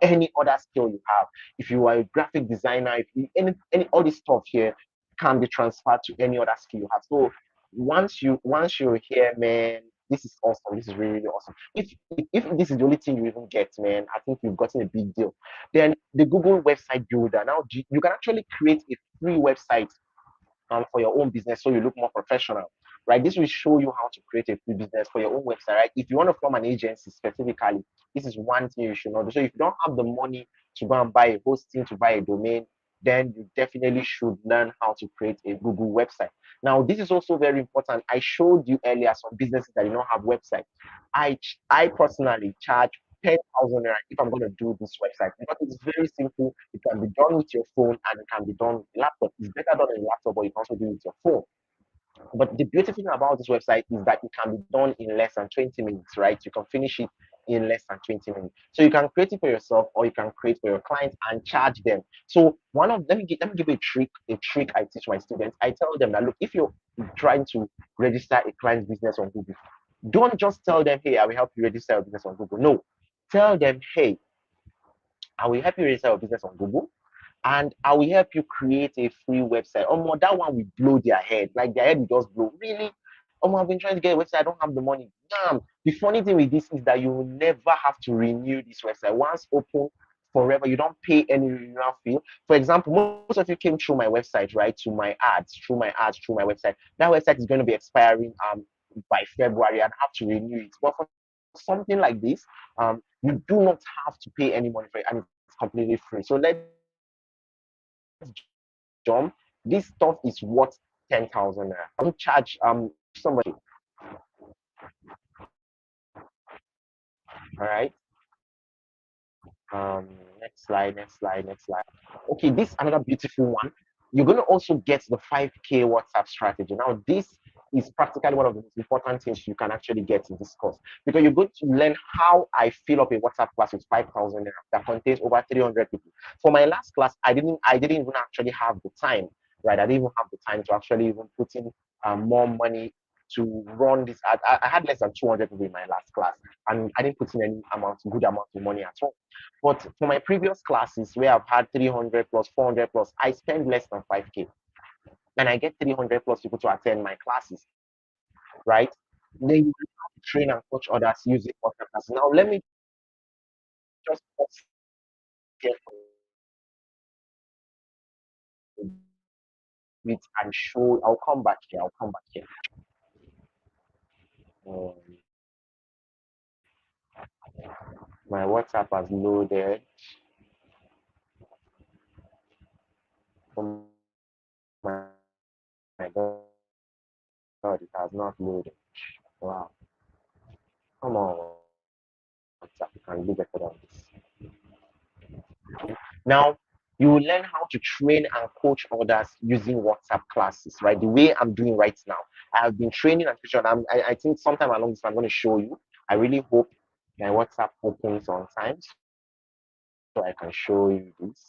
Speaker 1: any other skill you have. If you are a graphic designer, if you, any all this stuff here can be transferred to any other skill you have. So once you're here, man, this is awesome. This is really, really awesome. If this is the only thing you even get, man, I think you've gotten a big deal. Then the Google website builder. Now you can actually create a free website for your own business so you look more professional, right? This will show you how to create a free business for your own website, right? If you want to form an agency specifically, this is one thing you should know. So if you don't have the money to go and buy a hosting, to buy a domain, then you definitely should learn how to create a Google website. Now, this is also very important. I showed you earlier some businesses that do not have website. I personally charge 10,000 naira if I'm going to do this website because it's very simple. It can be done with your phone and it can be done with laptop. It's better done on a laptop, but you can also do it with your phone. But the beautiful thing about this website is that it can be done in less than 20 minutes, right? You can finish it in less than 20 minutes. So you can create it for yourself or you can create for your clients and charge them. So let me give you a trick I teach my students. I tell them that look, if you're trying to register a client's business on Google, don't just tell them, hey, I will help you register your business on Google. No, tell them, hey, I will help you register your business on Google and I will help you create a free website. That one will blow their head. Like their head will just blow. Really? I've been trying to get a website. I don't have the money. Damn. The funny thing with this is that you will never have to renew this website. Once open forever, you don't pay any renewal fee. For example, most of you came through my website, right? Through my ads, through my website. That website is going to be expiring by February and have to renew it. But for something like this, you do not have to pay any money for it and it's completely free. So let's jump. This stuff is worth 10,000 naira. I don't charge somebody. All right. Um, next slide, next slide, next slide. Okay, this another beautiful one. You're going to also get the 5K WhatsApp strategy. Now, this is practically one of the most important things you can actually get in this course because you're going to learn how I fill up a WhatsApp class with 5,000 naira that contains over 300 people. For my last class, I didn't even actually have the time, right? I didn't even have the time to actually even put in more money to run this. I had less than 200 people in my last class, and I didn't put in any good amount of money at all. But for my previous classes where I've had 300 plus, 400 plus, I spend less than 5K and I get 300 plus people to attend my classes, right? Then you train and coach others using WhatsApp classes. Now, let me just pause here for a bit and show. I'll come back here. I'll come back here. Um, my WhatsApp has loaded. Oh my, my God, it has not loaded. Wow. Come on, WhatsApp. You can do better than this. Now, you will learn how to train and coach others using WhatsApp classes, right? The way I'm doing right now. I have been training and coaching. I think sometime along this, I'm going to show you. I really hope My WhatsApp opens on time, so I can show you this.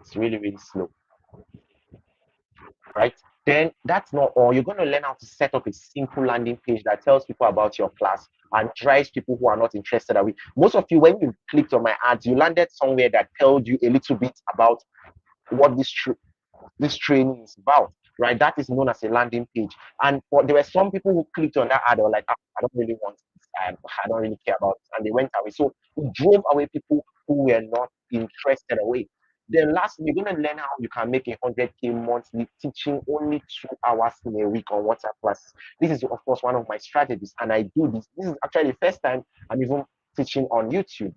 Speaker 1: It's really, really slow, right? Then that's not all. You're going to learn how to set up a simple landing page that tells people about your class and drives people who are not interested away. Most of you, when you clicked on my ads, you landed somewhere that told you a little bit about what this training is about, right? That is known as a landing page. And there were some people who clicked on that ad, they were like, I don't really want this, I don't really care about it, and they went away. So it drove away people who were not interested away. Then lastly, you're going to learn how you can make 100K monthly teaching only 2 hours in a week on WhatsApp classes. This is, of course, one of my strategies, and I do this. This is actually the first time I'm even teaching on YouTube.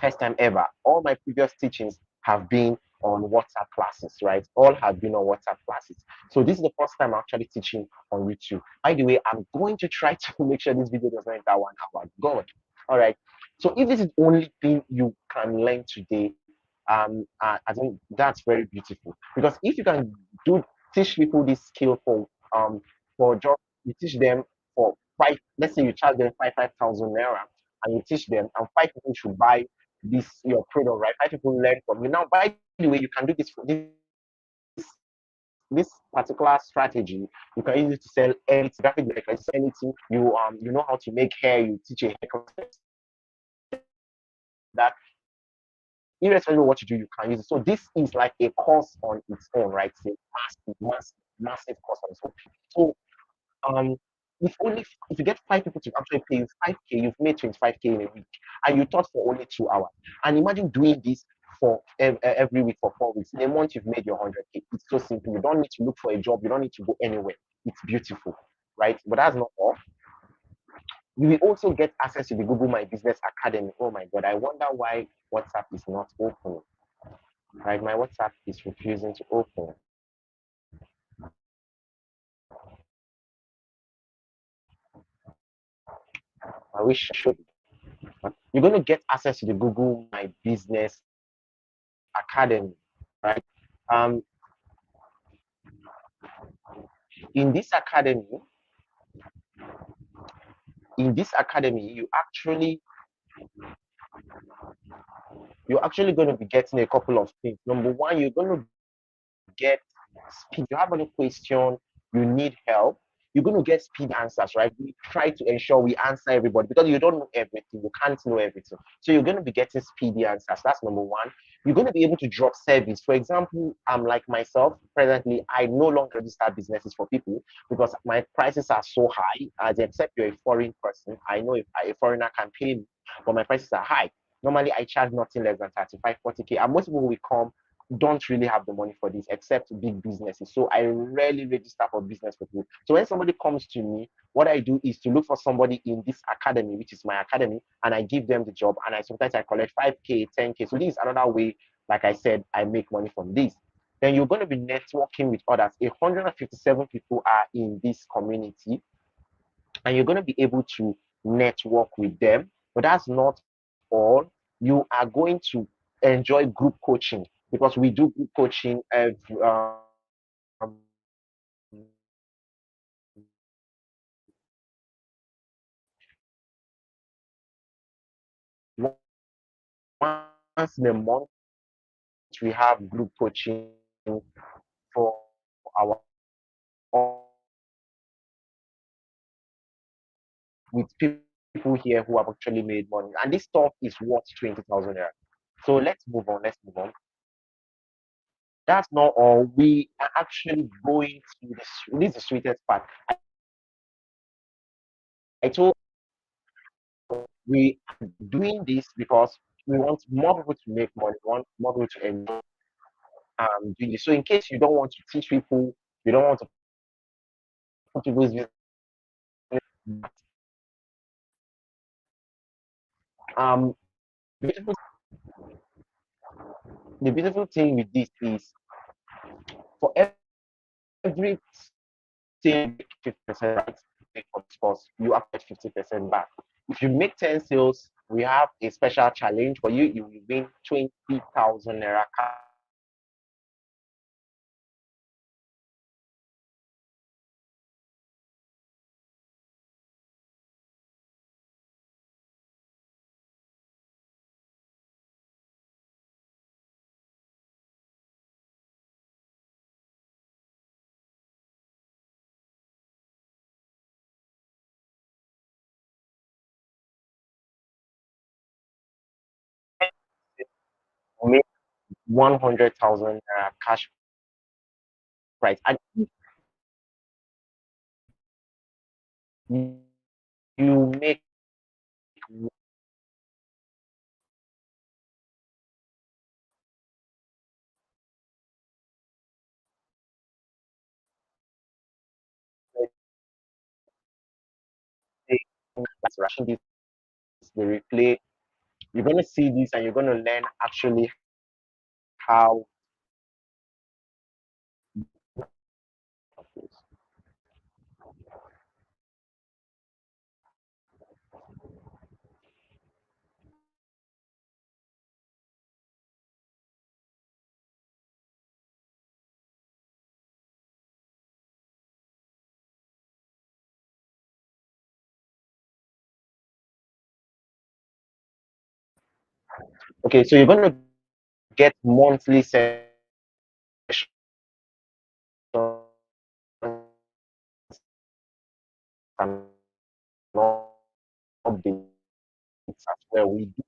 Speaker 1: First time ever. All my previous teachings have been on WhatsApp classes, right? All have been on WhatsApp classes. So this is the first time I'm actually teaching on YouTube. By the way, I'm going to try to make sure this video does not enter 1 hour. God. All right. So if this is the only thing you can learn today, I think that's very beautiful. Because if you can teach people this skill for just you teach them for five, let's say you charge them 5,000 naira and you teach them, and 5 people should buy this your product, right? 5 people learn from you. Now, by the way, you can do this particular strategy. You can use it to sell anything, graphic design, anything. You know how to make hair. You teach a hair that irrespective of what you do, you can use it. So this is like a course on its own, right? It's a massive course on its own. So um if only if you get 5 people to actually pay you 5K, you've made 25K in a week, and you taught for only 2 hours. And imagine doing this for every week for 4 weeks. In a month, you've made your 100K. It's so simple. You don't need to look for a job. You don't need to go anywhere. It's beautiful, right? But that's not all. You will also get access to the Google My Business Academy. Oh my God, I wonder why WhatsApp is not open. Right, my WhatsApp is refusing to open. I wish I should. You're going to get access to the Google My Business Academy, right? Um, in this academy, you're actually going to be getting a couple of things. Number one, you're going to get speed. You have any question, you need help, you're going to get speed answers, right? We try to ensure we answer everybody because you don't know everything. You can't know everything. So you're going to be getting speedy answers. That's number one. You're going to be able to drop service. For example, I'm like myself, presently, I no longer register businesses for people because my prices are so high. As except you're a foreign person, I know if a foreigner can pay me, but my prices are high. Normally, I charge nothing less than 35, 40K. And most people will come don't really have the money for this except big businesses. So I rarely register for business for people. So when somebody comes to me, what I do is to look for somebody in this academy, which is my academy, and I give them the job. And sometimes I collect 5K, 10K. So this is another way, like I said, I make money from this. Then you're going to be networking with others. 157 people are in this community, and you're going to be able to network with them. But that's not all. You are going to enjoy group coaching because we do group coaching once in a month. We have group coaching for our with people here who have actually made money, and this stuff is worth 20,000 naira. So let's move on. Let's move on. That's not all. We are actually going to this is the sweetest part. I told we are doing this because we want more people to make money, we want more people to enjoy doing this. So in case you don't want to teach people, you don't want to put people's business, um beautiful, the beautiful thing with this is for every sale 50%, right? Of course, you have 50% back. If you make 10 sales, we have a special challenge for you. You will win 20,000 naira 100,000 cash prize. And if you make watching this, the replay, you're going to see this and you're going to learn actually how. Okay, so you're going to get monthly sessions and updates as well. We do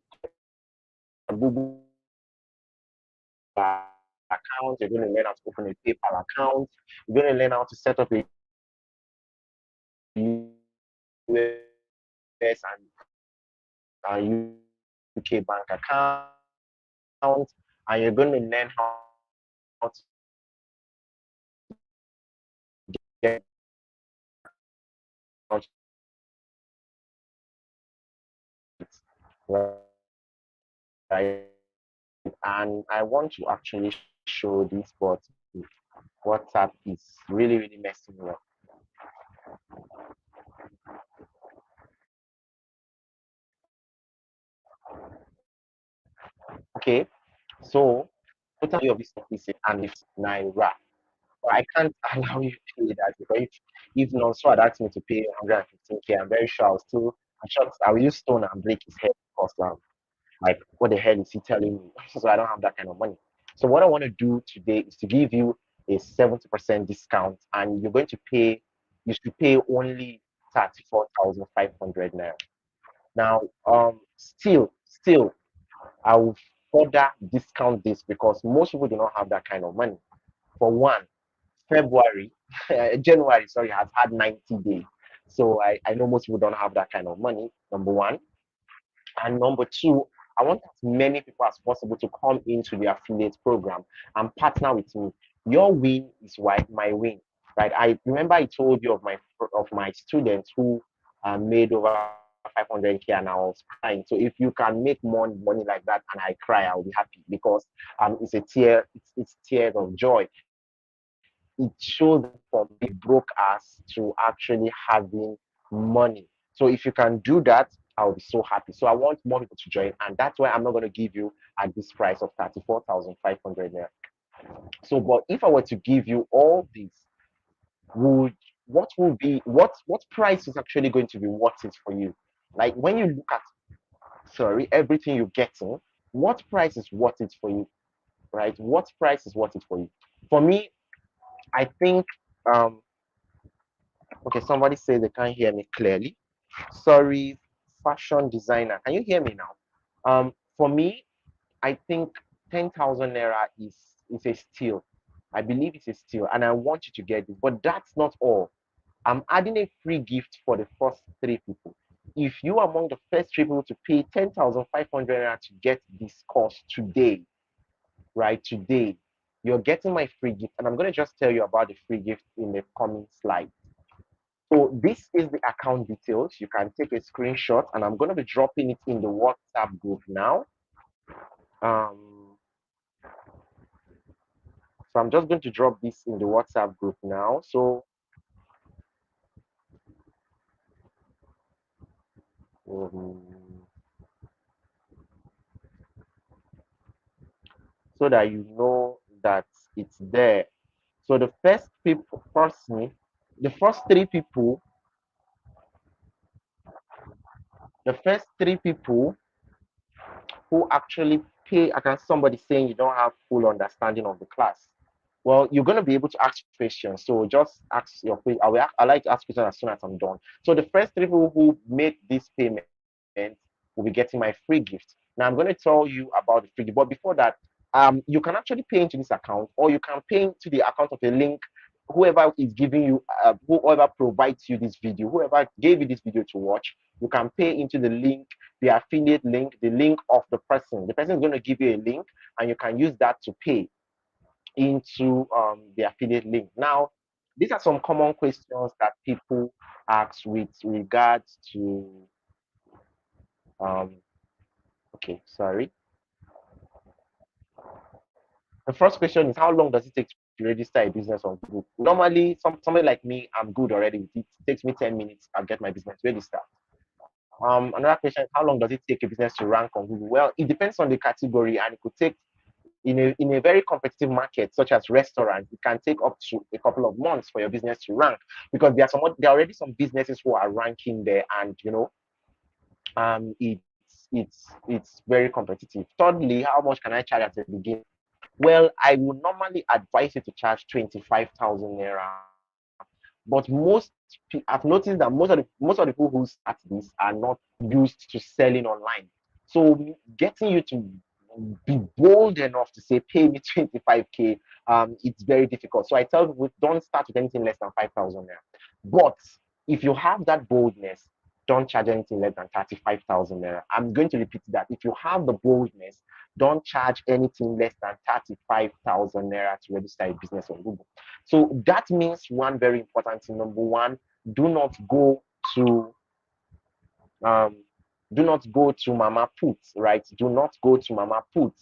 Speaker 1: a Google account. You're going to learn how to open a PayPal account. You're going to learn how to set up a US and UK bank account, and you're going to learn how to get right. And I want to actually show this, but WhatsApp is really, really messing me up. Okay, so total of this stuff is and it's Naira. But I can't allow you to pay that because if non had asked me to pay 115K, I'm very sure I will use stone and break his head because like what the hell is he telling me? So I don't have that kind of money. So what I want to do today is to give you a 70% discount, and you're going to pay. You should pay only 34,500 naira. Now, still, I will further discount this because most people do not have that kind of money. For one, February, January, sorry, has had 90 days. So I know most people don't have that kind of money, number one. And number two, I want as many people as possible to come into the affiliate program and partner with me. Your win is my win, right? I remember I told you of my students who made over 500K and I was crying. So if you can make more money like that and I cry, I'll be happy because it's tears of joy. It shows from being broke ass to actually having money. So if you can do that, I'll be so happy. So I want more people to join, and that's why I'm not going to give you at this price of 34,500 naira. So, but if I were to give you all this, would what price is actually going to be worth it for you? Like when you look at everything you're getting, what price is worth it for you, right? What price is worth it for you? For me, I think um okay, somebody says they can't hear me clearly. Sorry, fashion designer. Can you hear me now? For me, I think 10,000 naira is a steal. I believe it's a steal, and I want you to get it. But that's not all. I'm adding a free gift for the first three people. If you are among the first three people to pay 10,500 naira to get this course today, right? Today, you're getting my free gift, and I'm going to just tell you about the free gift in the coming slide. So this is the account details. You can take a screenshot, and I'm going to be dropping it in the WhatsApp group now. Um, so I'm just going to drop this in the WhatsApp group now. Um, so that you know that it's there. So the first three people, the first three people who actually pay. I can somebody saying you don't have full understanding of the class. Well, you're going to be able to ask questions. So just ask your question. I like to ask questions as soon as I'm done. So the first three people who make this payment will be getting my free gift. Now I'm going to tell you about the free gift. But before that, you can actually pay into this account, or you can pay into the account of a link. Whoever is giving you, whoever provides you this video, whoever gave you this video to watch, you can pay into the link, the affiliate link, the link of the person. The person is going to give you a link, and you can use that to pay into the affiliate link. Now, these are some common questions that people ask with regards to okay, sorry. The first question is, how long does it take to register a business on Google? Normally, somebody like me, I'm good already with it. It takes me 10 minutes. I'll get my business registered. Another question is, how long does it take a business to rank on Google? Well, it depends on the category, and it could take in a very competitive market such as restaurants, it can take up to a couple of months for your business to rank, because there are already some businesses who are ranking there, and it's very competitive. Thirdly, how much can I charge at the beginning? Well, I would normally advise you to charge 25,000 naira. But I've noticed that most of the people who start this are not used to selling online. So getting you to be bold enough to say pay me 25k, it's very difficult. So I tell people, don't start with anything less than 5,000 naira. But if you have that boldness, don't charge anything less than 35,000 naira. I'm going to repeat that. If you have the boldness, don't charge anything less than 35,000 naira to register a business on Google. So that means one very important thing. Number one, do not go to um, do not go to Mama Put, right? Do not go to Mama Put,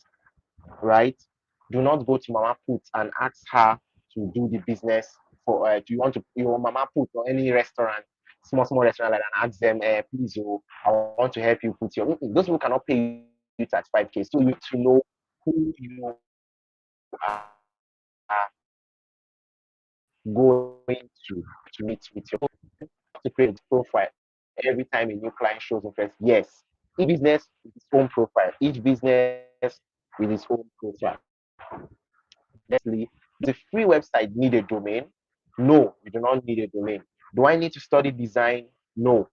Speaker 1: right? Do not go to Mama Put and ask her to do the business for. Do you want to your Mama Put or any restaurant, small restaurant like that, and ask them, please, oh, I want to help you put your. Those people cannot pay you 35k. So you need to know who you are going to meet with your to create a profile every time a new client shows interest. Yes, each business with its own profile, each business with its own profile. Definitely, the free website need a domain? No, you do not need a domain. Do I need to study design? No.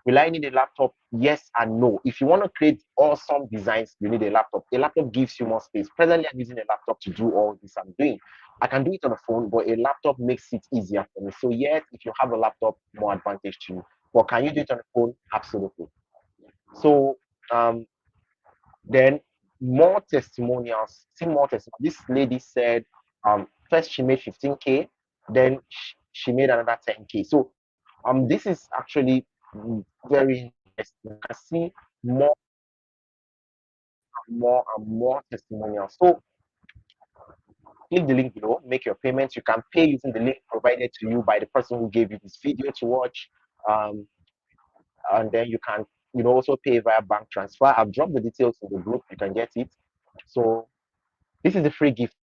Speaker 1: Will I need a laptop? Yes and no. If you want to create awesome designs, you need a laptop. A laptop gives you more space. Presently, I'm using a laptop to do all this I'm doing. I can do it on the phone, but a laptop makes it easier for me. So yes, if you have a laptop, more advantage to you. But can you do it on the phone? Absolutely. So then more testimonials. See more testimonials. This lady said first she made 15k, then she made another 10k. So this is actually very interesting. You can see more and more testimonials. So click the link below, make your payments. You can pay using the link provided to you by the person who gave you this video to watch. Um, and then you can also pay via bank transfer. I've dropped the details in the group, you can get it. So this is a free gift.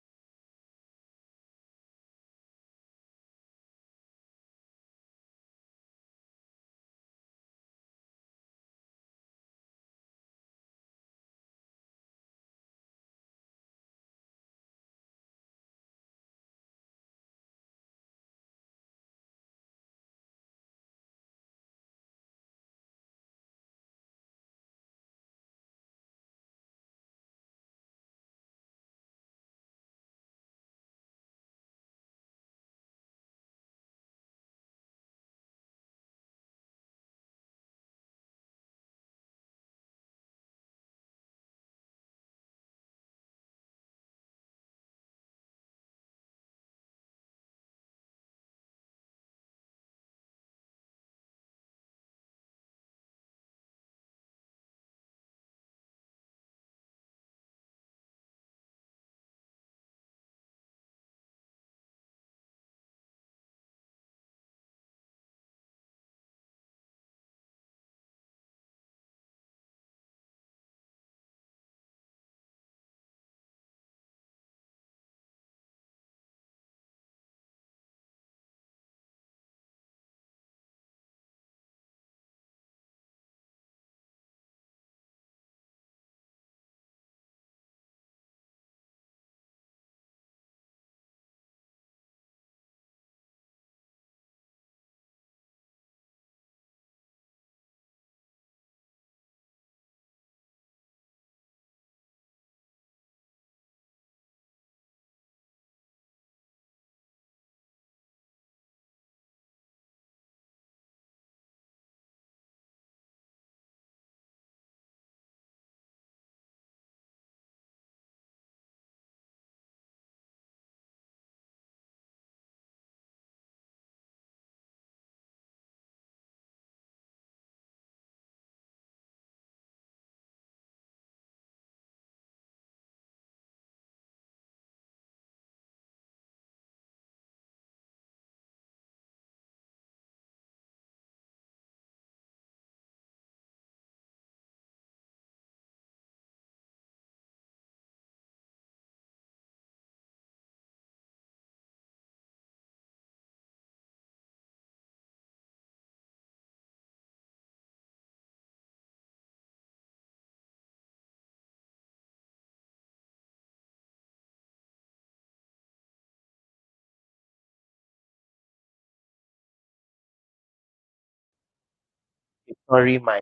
Speaker 1: Sorry, my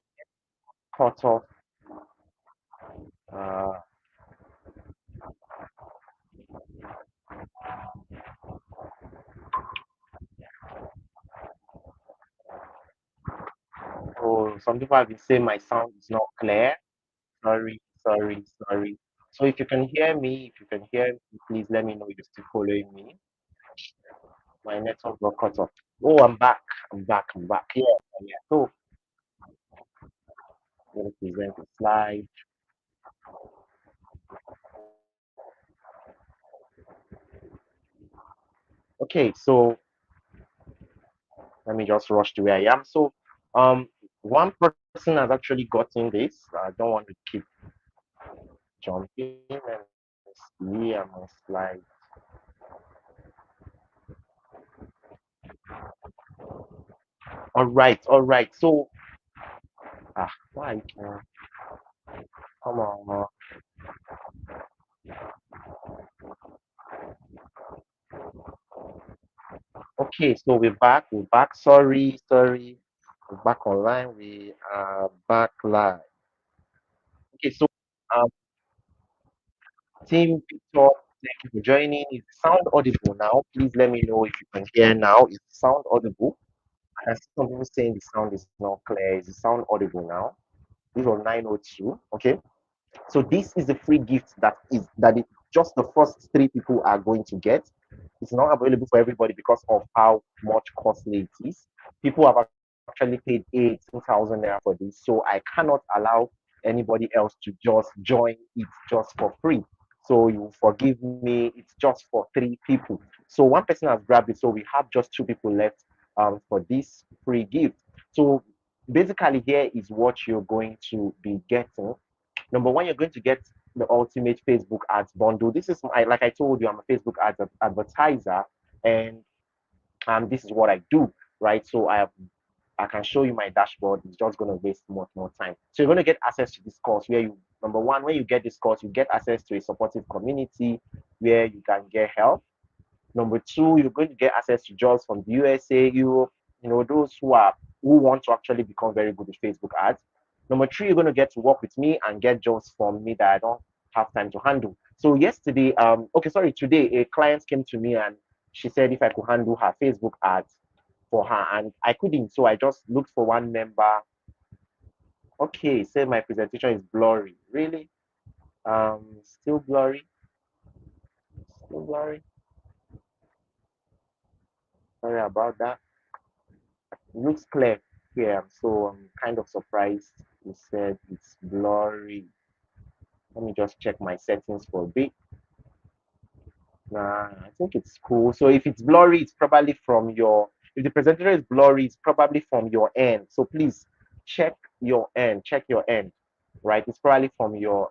Speaker 1: cut off. Uh, oh, some people have been saying my sound is not clear. Sorry, sorry, sorry. So if you can hear me, if you can hear me, please let me know you're still following me. My network got cut off. Oh, I'm back. I'm back. I'm back. Yeah, yeah. So I'm gonna present a slide. Okay, so let me just rush to where I am. So, one person has actually gotten this. I don't want to keep jumping and see. I'm on slide. All right, all right. So, why? Come on. Okay, so we're back. We're back. Sorry, sorry. We're back online. We are back live. Okay, so um, Team Victor, thank you for joining. Is the sound audible now? Please let me know if you can hear now. Is the sound audible? I see some people saying the sound is not clear. Is the sound audible now? This was 902. Okay. So this is the free gift that just the first three people are going to get. It's not available for everybody because of how much costly it is. People have actually paid 18,000 naira for this, so I cannot allow anybody else to just join it just for free. So you forgive me, it's just for three people. So one person has grabbed it, so we have just two people left for this free gift. So basically, here is what you're going to be getting. Number one, you're going to get the ultimate Facebook ads bundle. This is my, like I told you, I'm a Facebook ads advertiser, and this is what I do, right? So I can show you my dashboard. It's just going to waste much more time. So you're going to get access to this course where you, number one, when you get this course, you get access to a supportive community where you can get help. Number two, you're going to get access to jobs from the USA, Europe, those who want to actually become very good with Facebook ads. Number three, you're going to get to work with me and get jobs from me that I don't have time to handle. So yesterday, today, a client came to me and she said if I could handle her Facebook ads for her, and I couldn't. So I just looked for one member. Okay, say my presentation is blurry. Really? Still blurry. Still blurry. Sorry about that. It looks clear here, so I'm kind of surprised you said it's blurry. Let me just check my settings for a bit. Nah, I think it's cool. So if it's blurry, it's probably from your, if the presenter is blurry, it's probably from your end. So please check your end, right? It's probably from your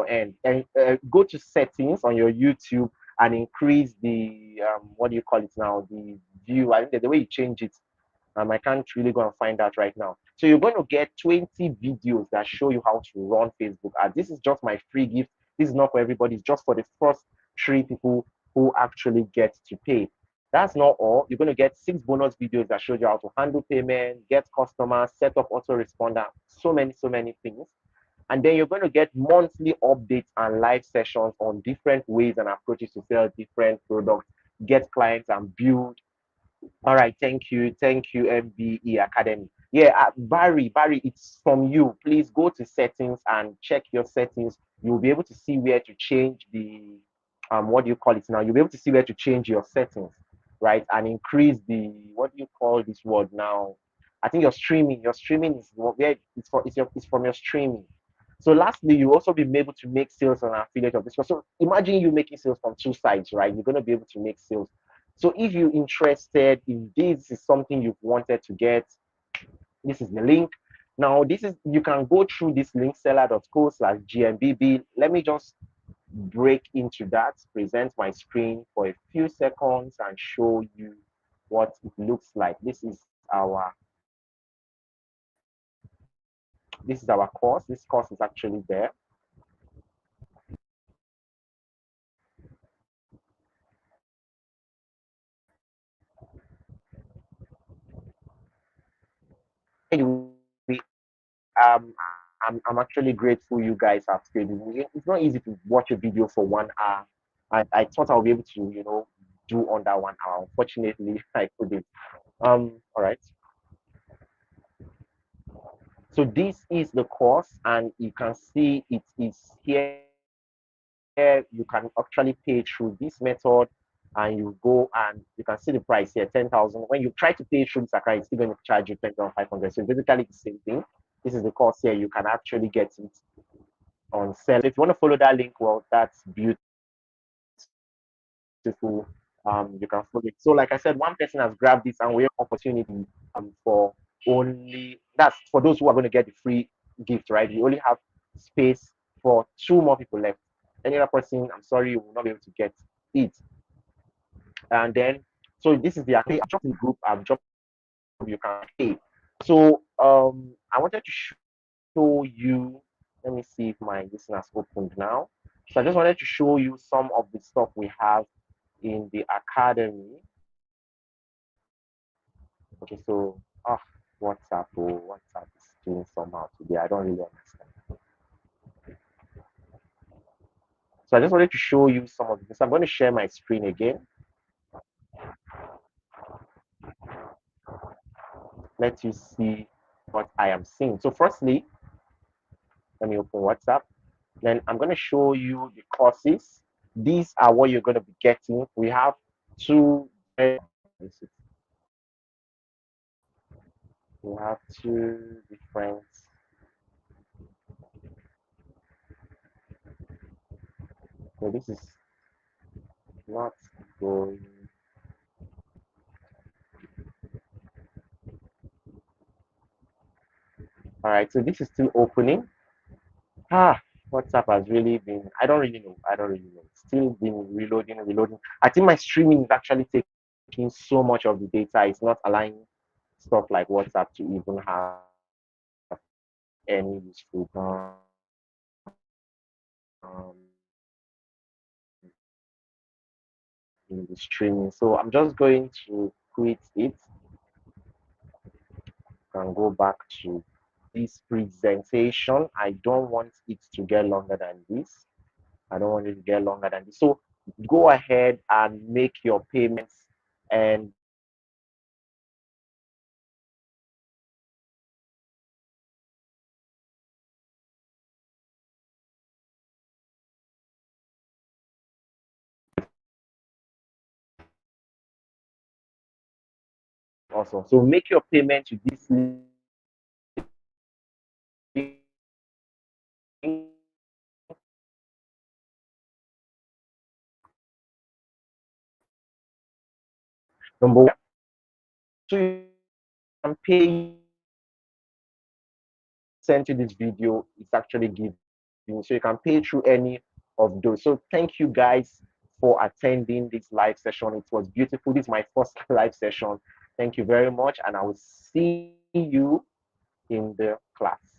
Speaker 1: end. And go to settings on your YouTube and increase the what do you call it now? The view. I think the way you change it. I can't really go and find that right now. So you're going to get 20 videos that show you how to run Facebook ads. This is just my free gift. This is not for everybody. It's just for the first three people who actually get to pay. That's not all. You're going to get 6 bonus videos that show you how to handle payment, get customers, set up autoresponder, so many things. And then you're going to get monthly updates and live sessions on different ways and approaches to sell different products, get clients, and build. All right, thank you, MBE Academy. Yeah, Barry, it's from you. Please go to settings and check your settings. You'll be able to see where to change the what do you call it now? You'll be able to see where to change your settings, right? And increase the what do you call this word now? I think your streaming. Your streaming is where it's from your streaming. So lastly, you also be able to make sales on affiliate of this. So imagine you making sales from two sides, right? You're going to be able to make sales. So if you're interested, if this is something you've wanted to get, this is the link. Now, this is you can go through this link seller.co/GMBB. Let me just break into that, present my screen for a few seconds and show you what it looks like. This is our course. This course is actually there. You um, I'm actually grateful you guys have stayed with me. It's not easy to watch a video for 1 hour. I thought I'll be able to, do under 1 hour. Unfortunately, I couldn't. All right. So this is the course, and you can see it is here. You can actually pay through this method, and you go and you can see the price here, 10,000. When you try to pay through this account, it's still going to charge you 10,500. So basically the same thing. This is the course here. You can actually get it on sale. If you want to follow that link, well, that's beautiful. You can follow it. So, like I said, one person has grabbed this, and we have opportunity for only that's for those who are going to get the free gift, right? We only have space for 2 more people left. Any other person, I'm sorry, you will not be able to get it. And then, so this is the I've dropped in the group. I've dropped you can pay. So I wanted to show you. Let me see if my listeners has opened now. So I just wanted to show you some of the stuff we have in the academy. Okay, so WhatsApp is doing somehow today. I don't really understand. So I just wanted to show you some of this. I'm going to share my screen again. Let you see what I am seeing. So firstly, let me open WhatsApp. Then I'm going to show you the courses. These are what you're going to be getting. We have two. We have two different. So this is not going. All right, so this is still opening. WhatsApp has really been. I don't really know. I don't really know. It's still been reloading. I think my streaming is actually taking so much of the data. It's not allowing stuff like WhatsApp to even have any useful um, in the streaming. So I'm just going to quit it and go back to this presentation. I don't want it to get longer than this. I don't want it to get longer than this. So go ahead and make your payments and also. So make your payment to this link. Number one, so you can pay sent you this video, it's actually giving. So you can pay through any of those. So thank you guys for attending this live session. It was beautiful. This is my first live session. Thank you very much, and I will see you in the class.